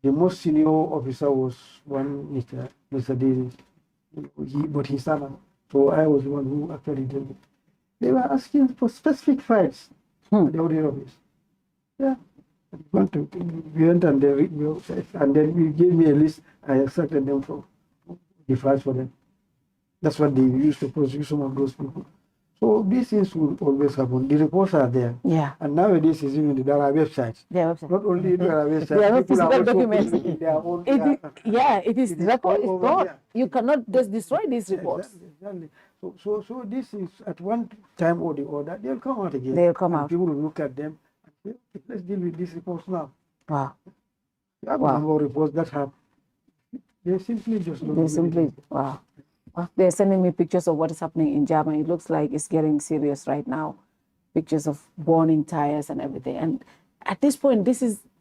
Speaker 4: The most senior officer was one Mr. Davis, but he sat. So I was the one who actually did it. They were asking for specific files at the audit office. Yeah. We went and then we gave me a list. I extracted them from the files for them. That's what they used to prosecute some of those people. So these things will always happen. The reports are there.
Speaker 2: Yeah.
Speaker 4: And nowadays, even there are websites.
Speaker 2: There are websites.
Speaker 4: Not only there are websites.
Speaker 2: There are
Speaker 4: people
Speaker 2: physical
Speaker 4: are
Speaker 2: documents.
Speaker 4: their own.
Speaker 2: It is the record is gone. You cannot just destroy these reports.
Speaker 4: Exactly. So this is at one time or the other, they'll come out again.
Speaker 2: They'll come out.
Speaker 4: People will look at them and say, okay, let's deal with these reports now.
Speaker 2: Wow.
Speaker 4: You have a number of reports that have. They simply just don't.
Speaker 2: They simply, wow. They're sending me pictures of what is happening in Germany. It looks like it's getting serious right now. Pictures of burning tires and everything. And at this point,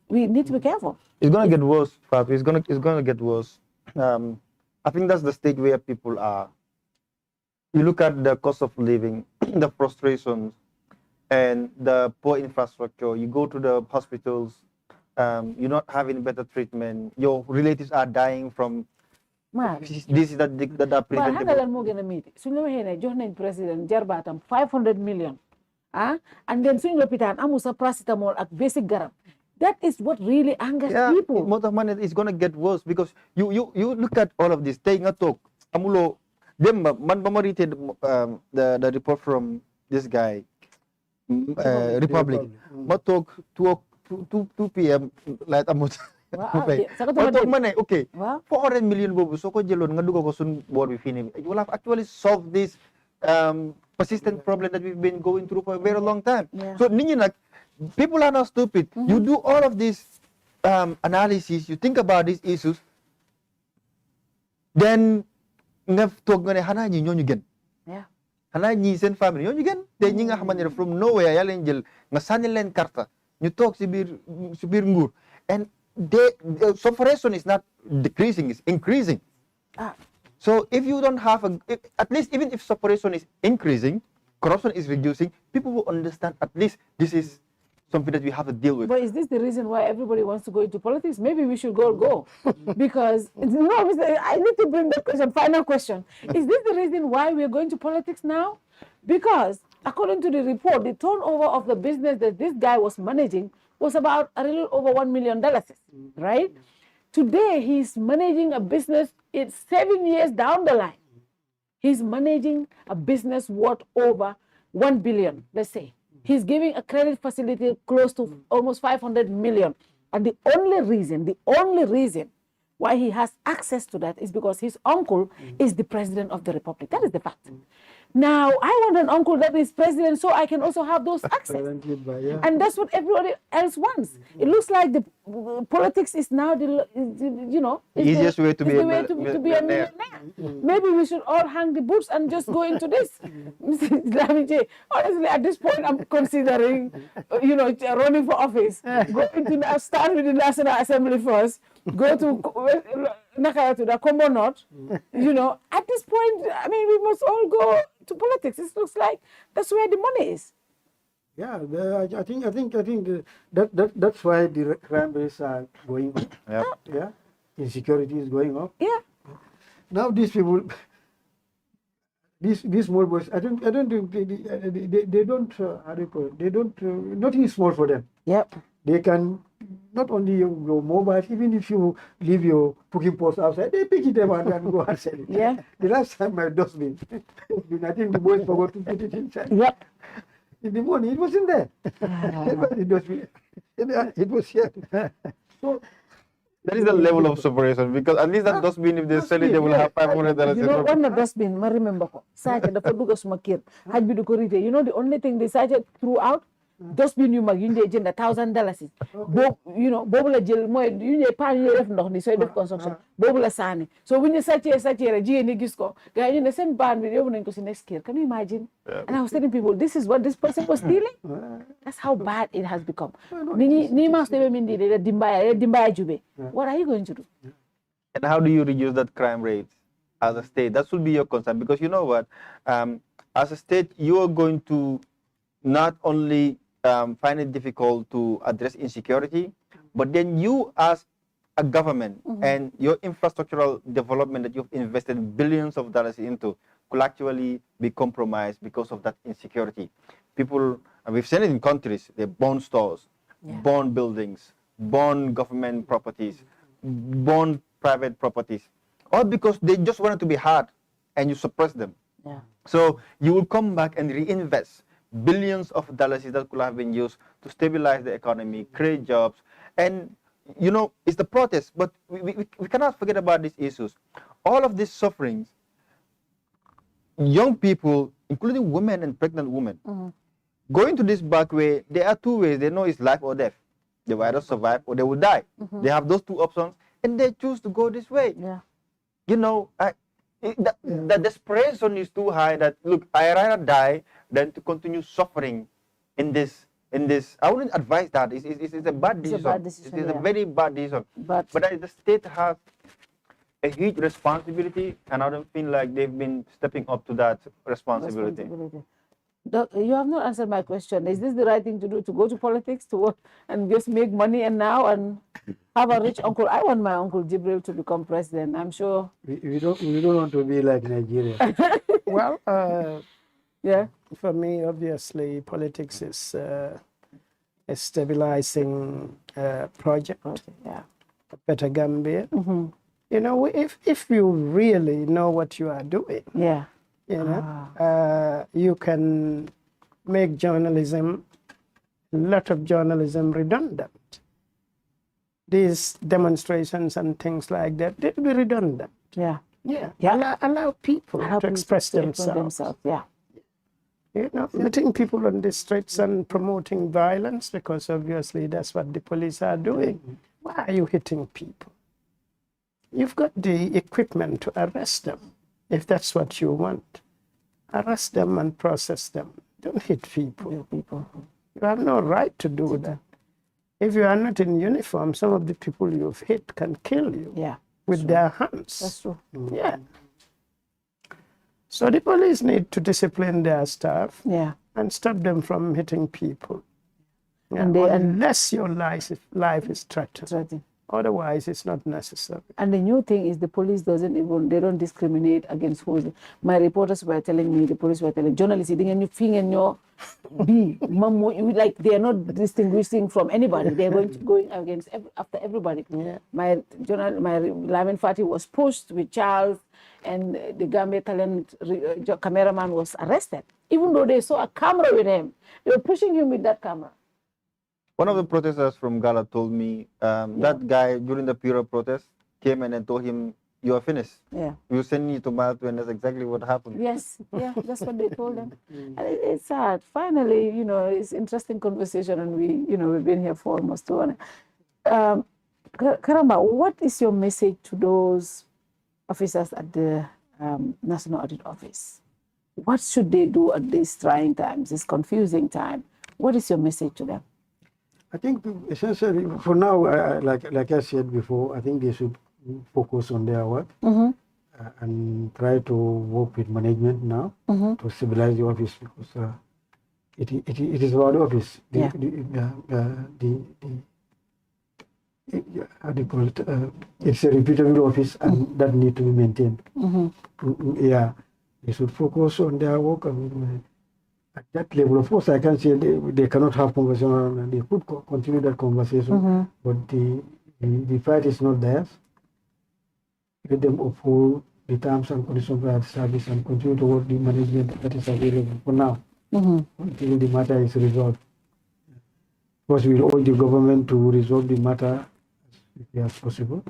Speaker 2: we need to be careful.
Speaker 1: It's gonna get worse, Fab. It's gonna get worse. I think that's the stage where people are. You look at the cost of living, the frustrations, and the poor infrastructure. You go to the hospitals, you're not having better treatment. Your relatives are dying from. This is that preventable.
Speaker 2: But how gonna meet? Suñu waxee ne jox nañ président jarbaatam 500 million. And then suñu lopitaan amu sa paracetamol ak basic garab. That is what really angers people.
Speaker 1: Most of money is gonna get worse because you look at all of this. Tay nga talk amulo dem man ba ma read the report from this guy Republic. Ma talk 2 p.m. like amut. Okay. 400 million bobu soko jelon nga dugo ko sun board bi fini. You will have actually solved this persistent problem that we've been going through for a very long time. So people are not stupid. You do all of this analysis, you think about these issues, then nga tok nga ne hana ñi ñoñu gën. xanaa ñii seen famille ñoo ñu gën te ñi nga xamante ne from nowhere yaa leen jël nga sànni leen karta ñu toog si biir nguur and separation is not decreasing, it's increasing. So if you don't have at least even if separation is increasing, corruption is reducing, people will understand at least this is something that we have to deal with.
Speaker 2: But is this the reason why everybody wants to go into politics? Maybe we should go. Because, I need to bring the question, final question. Is this the reason why we're going to politics now? Because according to the report, the turnover of the business that this guy was managing was about a little over $1 million, right? Today, he's managing a business, it's 7 years down the line. He's managing a business worth over 1 billion, let's say. He's giving a credit facility close to almost 500 million. And the only reason why he has access to that is because his uncle is the president of the republic. That is the fact. Now, I want an uncle that is president so I can also have those access. And that's what everybody else wants. It looks like the politics is now the
Speaker 1: easiest way to be a
Speaker 2: millionaire. Maybe we should all hang the boots and just go into this. Lamin J, honestly, at this point, I'm considering, running for office. Start with the National Assembly first. Go to the Combo North. At this point, we must all go to politics. It looks like that's where the money is.
Speaker 4: Yeah, I think that's why the crime rates are going up. Yeah, insecurity is going up.
Speaker 2: Yeah.
Speaker 4: Now these people, these small boys, I don't think they don't how do you call it? They don't nothing is small for them.
Speaker 2: Yep.
Speaker 4: They can not only your mobile, even if you leave your cooking post outside, they pick it up and go and sell it.
Speaker 2: Yeah.
Speaker 4: The last time my dustbin, I think the boys forgot to put it inside.
Speaker 2: Yep.
Speaker 4: In the morning, it wasn't there. It was here. So
Speaker 1: that is the level of separation, because at least that dustbin, if they sell it, they will have $500.
Speaker 2: One of dustbin, I remember, Sacha, the Faduga Smakir, had been the only thing they Sacha threw out. Dustbin you mag $1,000. Bobu la jël moy yu ñe pan yu def ndox ni soy def consumption bobu la sani. So when you sachet rek jigéen ni gis ko gaay ñu ne seen ban bi yobu nañ ko ci next year. Can you imagine? And I was telling people, this is what this person was stealing. That's how bad it has become. Ni ma stebe mindi de dimbaya jube. What are you going to do?
Speaker 1: And how do you reduce that crime rate as a state? That should be your concern, because you know what, as a state, you are going to not only find it difficult to address insecurity, but then you as a government and your infrastructural development that you've invested billions of dollars into could actually be compromised because of that insecurity. People, and we've seen it in countries, they burn stores, burn buildings, burn government properties, burn private properties, all because they just wanted to be hard and you suppress them.
Speaker 2: Yeah.
Speaker 1: So you will come back and reinvest billions of dollars that could have been used to stabilize the economy, create jobs. And, it's the protest, but we cannot forget about these issues. All of these sufferings, young people, including women and pregnant women, going to this back way, there are two ways. They know it's life or death. They will either survive or they will die. They have those two options, and they choose to go this way.
Speaker 2: Yeah.
Speaker 1: The desperation is too high that, look, I rather die than to continue suffering in this. I wouldn't advise that. It's a bad decision. It is a very bad decision. But the state has a huge responsibility, and I don't feel like they've been stepping up to that responsibility.
Speaker 2: You have not answered my question. Is this the right thing to do, to go to politics, to work and just make money and have a rich uncle? I want my uncle Jibril to become president. I'm sure.
Speaker 4: We don't want to be like Nigeria.
Speaker 3: Well,
Speaker 2: yeah.
Speaker 3: For me, obviously, politics is a stabilizing project.
Speaker 2: Yeah.
Speaker 3: A better Gambia. If you really know what you are doing.
Speaker 2: Yeah.
Speaker 3: You can make journalism, a lot of journalism, redundant. These demonstrations and things like that, they'll be redundant.
Speaker 2: Yeah.
Speaker 3: Yeah. Allow people to express themselves.
Speaker 2: Yeah.
Speaker 3: Meeting people on the streets and promoting violence, because obviously that's what the police are doing. Why are you hitting people? You've got the equipment to arrest them, if that's what you want. arrest them and process them. Don't hit people. You have no right to do that. If you are not in uniform, some of the people you've hit can kill you with their hands.
Speaker 2: That's true.
Speaker 3: Yeah. So the police need to discipline their staff and stop them from hitting people. Yeah. Unless your life is threatened. Otherwise, it's not necessary.
Speaker 2: And the new thing is the police they don't discriminate against who. My reporters were telling me, the police were telling journalists, like they are not distinguishing from anybody. They're going against after everybody.
Speaker 3: Yeah.
Speaker 2: My Lamin Fatou was pushed with Charles, and the Gambia talent cameraman was arrested. Even though they saw a camera with him, they were pushing him with that camera.
Speaker 1: One of the protesters from GALA told me that guy during the Pura protest came and told him, "You are finished. We'll send you to Malta," and that's exactly what happened.
Speaker 2: Yes, that's what they told him. And it's sad. Finally, it's interesting conversation, and we've been here for almost 2 hours. Karamba, what is your message to those officers at the National Audit Office? What should they do at these trying times, this confusing time? What is your message to them?
Speaker 4: I think essentially, for now, like I said before, I think they should focus on their work and try to work with management now to stabilize the office, because it is about the office. How do you call it? It's a reputable office, and that need to be maintained. They should focus on their work. At that level, of course, I can say they cannot have conversation, and they could continue that conversation, but the fight is not theirs. Let them uphold the terms and conditions of the service and continue to work the management that is available for now until the matter is resolved. Of course, we will urge the government to resolve the matter as quickly as possible.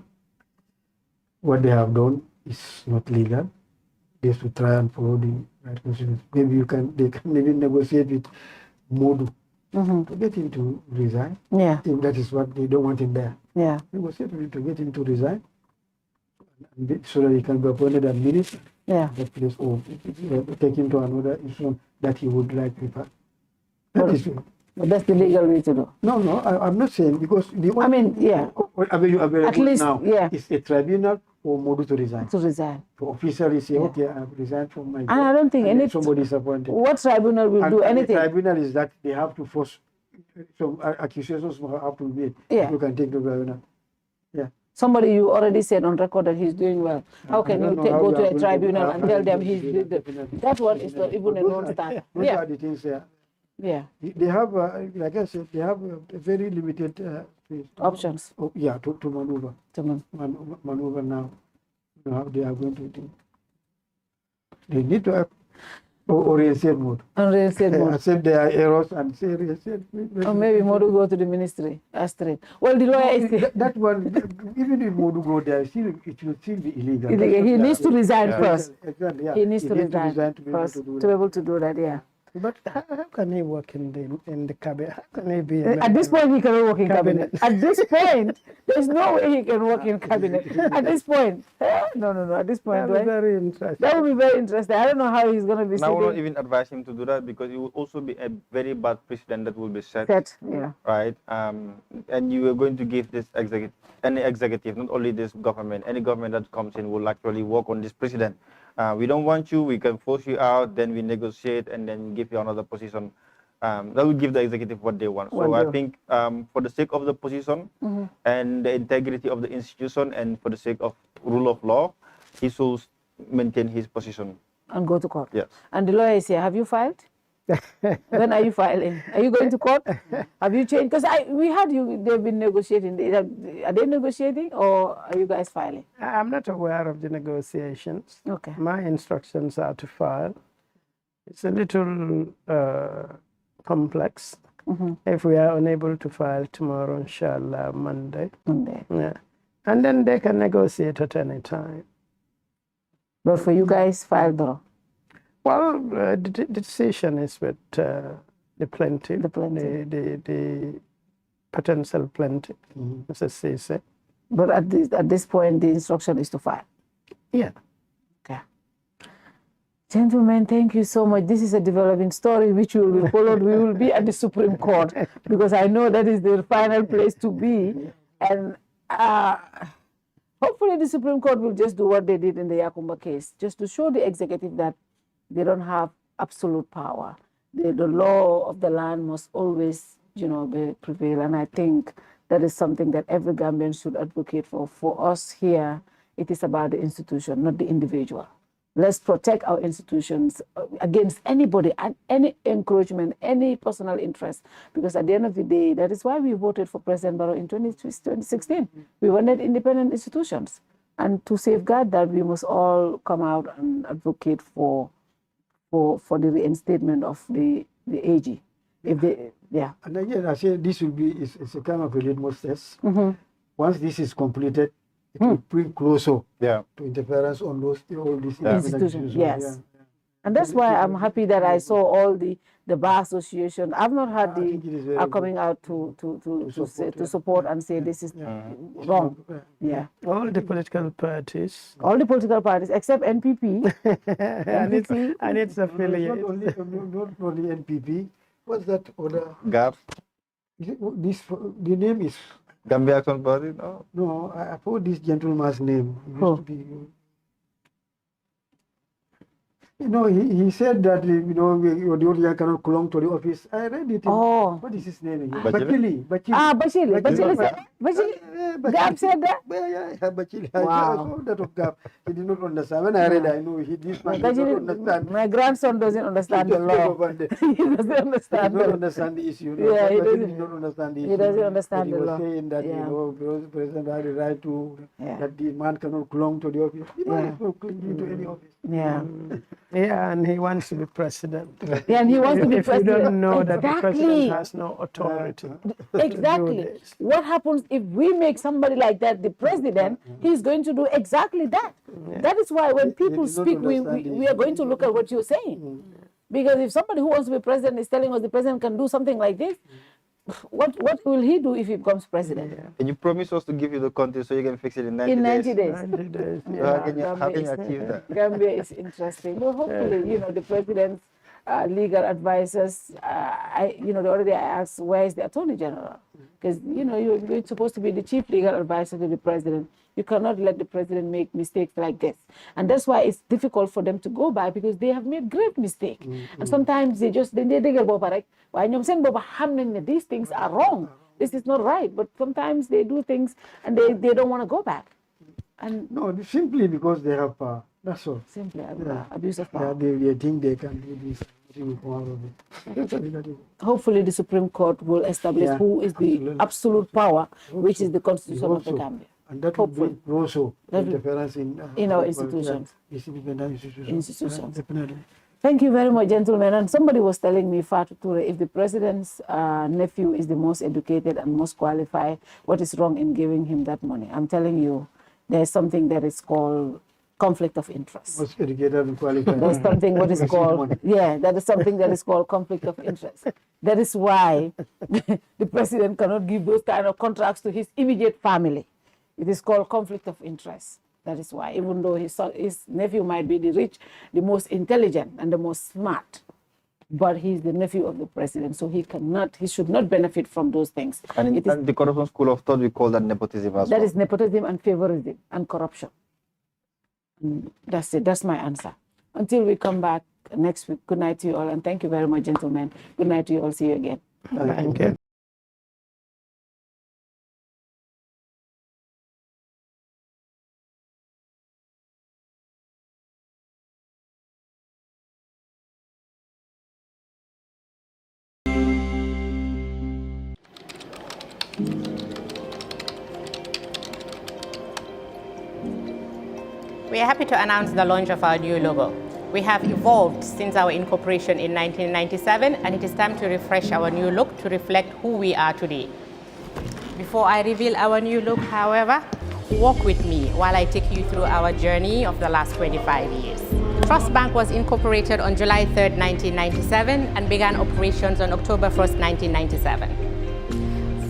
Speaker 4: What they have done is not legal. They should try and follow the right procedures. Maybe they can even negotiate with Modou to get him to resign. If that is what they don't want him there. Negotiate with him to get him to resign, so that he can be appointed as minister. That place, or take him to another institution that he would like to prefer.
Speaker 2: But that's the legal way to do.
Speaker 4: No, I'm not saying, because the only
Speaker 2: at least
Speaker 4: now is a tribunal for Modou to resign. To officially say, okay, I've resigned from my job.
Speaker 2: And I don't think
Speaker 4: somebody is appointed.
Speaker 2: What tribunal will do anything?
Speaker 4: The tribunal is that they have to force some accusations have to be made. You can take the tribunal.
Speaker 2: Somebody you already said on record that he's doing well. How can you go to a tribunal and tell them he's doing that one is not even a non-starter.
Speaker 4: Those are the things there. They have, like I said, they have a very limited
Speaker 2: options.
Speaker 4: To maneuver. Maneuver now. How they are going to do. They need to have reinstate mode. Accept their errors and say reinstate.
Speaker 2: Or maybe Modou go to the ministry. Straight. Well, the lawyer is
Speaker 4: that one. Even if Modou go there, it will still be illegal.
Speaker 2: He needs to resign first.
Speaker 4: Exactly.
Speaker 2: He needs to resign first to be able to do that.
Speaker 3: But how can he work in the cabinet? How can he be?
Speaker 2: At this point, he cannot work in cabinet. At this point, there's no way he can work in cabinet. At this point, no. At this point,
Speaker 3: that would be very interesting.
Speaker 2: That would be very interesting. I don't know how he's going to be.
Speaker 1: I would not even advise him to do that, because it will also be a very bad precedent that will be set. Right. And you are going to give this any executive, not only this government, any government that comes in will actually work on this precedent. We don't want you, we can force you out, then we negotiate and then give you another position. That will give the executive what they want. So I think for the sake of the position and the integrity of the institution and for the sake of rule of law, he should maintain his position.
Speaker 2: And go to court.
Speaker 1: Yes.
Speaker 2: And the lawyer is here. Have you filed? When are you filing? Are you going to court? Have you changed? Because we heard they've been negotiating. Are they negotiating, or are you guys filing?
Speaker 3: I'm not aware of the negotiations.
Speaker 2: Okay.
Speaker 3: My instructions are to file. It's a little complex. If we are unable to file tomorrow, inshallah, Monday. Yeah. And then they can negotiate at any time.
Speaker 2: But for you guys, file though.
Speaker 3: Well, the decision is with the plaintiff, the potential plaintiff, Mr. Ceesay.
Speaker 2: But at this point, the instruction is to file?
Speaker 3: Yeah.
Speaker 2: Okay. Gentlemen, thank you so much. This is a developing story which will be followed. We will be at the Supreme Court because I know that is the final place to be. And hopefully the Supreme Court will just do what they did in the Yakumba case, just to show the executive that they don't have absolute power. The law of the land must always, prevail. And I think that is something that every Gambian should advocate for. For us here, it is about the institution, not the individual. Let's protect our institutions against anybody and any encroachment, any personal interest. Because at the end of the day, that is why we voted for President Barrow in 2016. We wanted independent institutions. And to safeguard that, we must all come out and advocate for the reinstatement of the AG. If they, yeah.
Speaker 4: And again, I say this will be it's a kind of a litmus test. Once this is completed, it will bring closer to interference on all these
Speaker 2: institutions. Yes. Yeah. And that's why I'm happy that I saw all the bar association. I've not heard are coming out to support and say this is wrong. Yeah.
Speaker 3: All the political parties.
Speaker 2: All the political parties except NPP.
Speaker 3: and it's affiliated.
Speaker 4: Not only NPP. What's that other?
Speaker 1: GAP.
Speaker 4: The name is
Speaker 1: Gambia Action Party? No.
Speaker 4: No, I forgot this gentleman's name. He used to be. He said that, the auditor cannot belong to the office. I read it. What is his name again?
Speaker 1: Bachili.
Speaker 2: Bachili. Gap said that?
Speaker 4: Yeah, Bachili. I saw that of Gap. He did not understand. When I read, I know this man does not understand.
Speaker 2: My grandson doesn't understand the law. He doesn't understand.
Speaker 4: He doesn't understand the issue.
Speaker 2: Yeah, he
Speaker 4: does not understand the issue.
Speaker 2: He doesn't understand the law.
Speaker 4: He was saying that, the president had the right to, that the man cannot belong to the office. The man is not clinging to any office.
Speaker 2: Yeah.
Speaker 3: Yeah, and he wants to be president.
Speaker 2: Yeah, and he wants to be president.
Speaker 3: If you don't know that the president has no authority.
Speaker 2: Exactly. What happens if we make somebody like that the president? He's going to do exactly that. That is why when people speak, we are going to look at what you're saying. Because if somebody who wants to be president is telling us the president can do something like this, what will he do if he becomes president?
Speaker 1: And you promise us to give you the country so you can fix it in 90 days.
Speaker 3: 90 days.
Speaker 1: So how can you achieve that?
Speaker 2: Gambia is interesting. Well, hopefully, the president's legal advisors, the other day I asked, where is the Attorney General? Because, you're supposed to be the chief legal advisor to the president. You cannot let the president make mistakes like this. And that's why it's difficult for them to go by, because they have made great mistakes. And sometimes they get these things are wrong. This is not right. But sometimes they do things and they don't want to go back. And
Speaker 4: no, simply because they have power. That's all.
Speaker 2: Simply abuse of power.
Speaker 4: They think they can do this.
Speaker 2: Hopefully the Supreme Court will establish who is the absolute power, which is the Constitution of the Gambia.
Speaker 4: And that will bring also interference in
Speaker 2: our institutions.
Speaker 4: Institutions. Definitely.
Speaker 2: Thank you very much, gentlemen. And somebody was telling me, Fatou Touray, if the president's nephew is the most educated and most qualified, what is wrong in giving him that money? I'm telling you, there's something that is called conflict of interest.
Speaker 4: Most educated and qualified.
Speaker 2: There's something that is called, that is something that is called conflict of interest. That is why the president cannot give those kind of contracts to his immediate family. It is called conflict of interest. That is why, even though his nephew might be the rich, the most intelligent, and the most smart, but he's the nephew of the president, so he should not benefit from those things.
Speaker 1: And in the corruption school of thought, we call that nepotism as well.
Speaker 2: That is nepotism and favorism and corruption. And that's it. That's my answer. Until we come back next week, good night to you all, and thank you very much, gentlemen. Good night to you all. See you again.
Speaker 3: Thank you.
Speaker 5: We are happy to announce the launch of our new logo. We have evolved since our incorporation in 1997, and it is time to refresh our new look to reflect who we are today. Before I reveal our new look, however, walk with me while I take you through our journey of the last 25 years. Trust Bank was incorporated on July 3rd, 1997 and began operations on October 1st, 1997.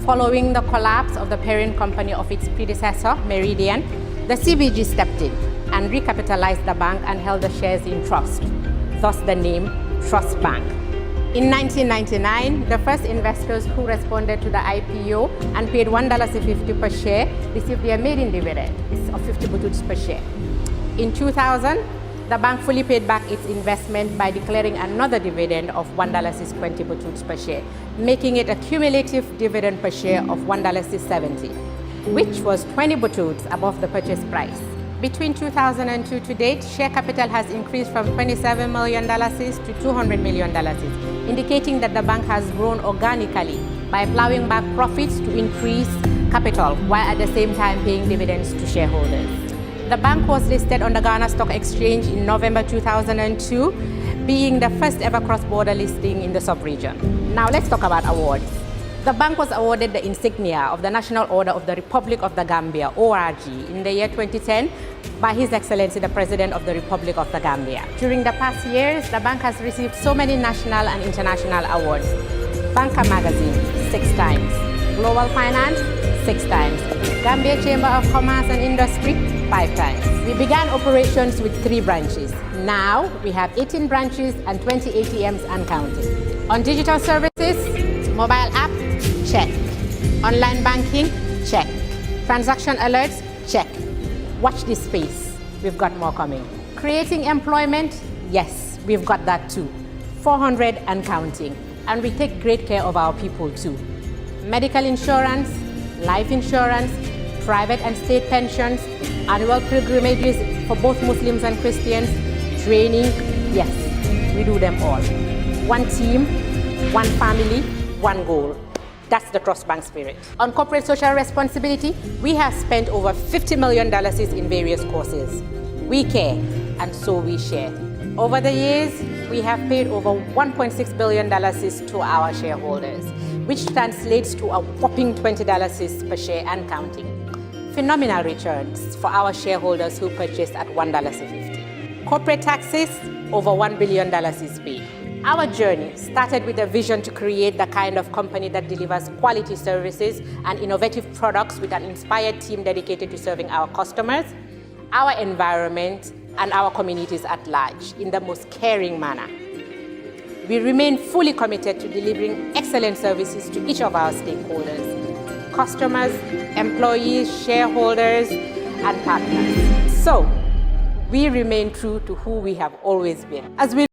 Speaker 5: Following the collapse of the parent company of its predecessor, Meridian, the CBG stepped in, and recapitalized the bank and held the shares in trust, thus the name Trust Bank. In 1999, the first investors who responded to the IPO and paid $1.50 per share received their maiden dividend of 50 bututs per share. In 2000, the bank fully paid back its investment by declaring another dividend of $1.20 bututs per share, making it a cumulative dividend per share of $1.70, which was 20 bututs above the purchase price. Between 2002 to date, share capital has increased from $27 million to $200 million, indicating that the bank has grown organically by plowing back profits to increase capital while at the same time paying dividends to shareholders. The bank was listed on the Ghana Stock Exchange in November 2002, being the first ever cross-border listing in the sub-region. Now let's talk about awards. The bank was awarded the insignia of the National Order of the Republic of the Gambia, ORG, in the year 2010 by His Excellency the President of the Republic of the Gambia. During the past years, the bank has received so many national and international awards. Banker Magazine, 6 times. Global Finance, 6 times. Gambia Chamber of Commerce and Industry, 5 times. We began operations with 3 branches. Now, we have 18 branches and 20 ATMs and counting. On digital services, mobile app, check. Online banking, check. Transaction alerts, check. Watch this space. We've got more coming. Creating employment, yes, we've got that too. 400 and counting. And we take great care of our people too. Medical insurance, life insurance, private and state pensions, annual pilgrimages for both Muslims and Christians, training, yes, we do them all. One team, one family, one goal. That's the Trust Bank spirit. On corporate social responsibility, we have spent over $50 million in various causes. We care, and so we share. Over the years, we have paid over $1.6 billion to our shareholders, which translates to a whopping $20 per share and counting. Phenomenal returns for our shareholders who purchased at $1.50. Corporate taxes, over $1 billion is paid. Our journey started with a vision to create the kind of company that delivers quality services and innovative products with an inspired team dedicated to serving our customers, our environment, and our communities at large in the most caring manner. We remain fully committed to delivering excellent services to each of our stakeholders, customers, employees, shareholders, and partners. So, we remain true to who we have always been. As we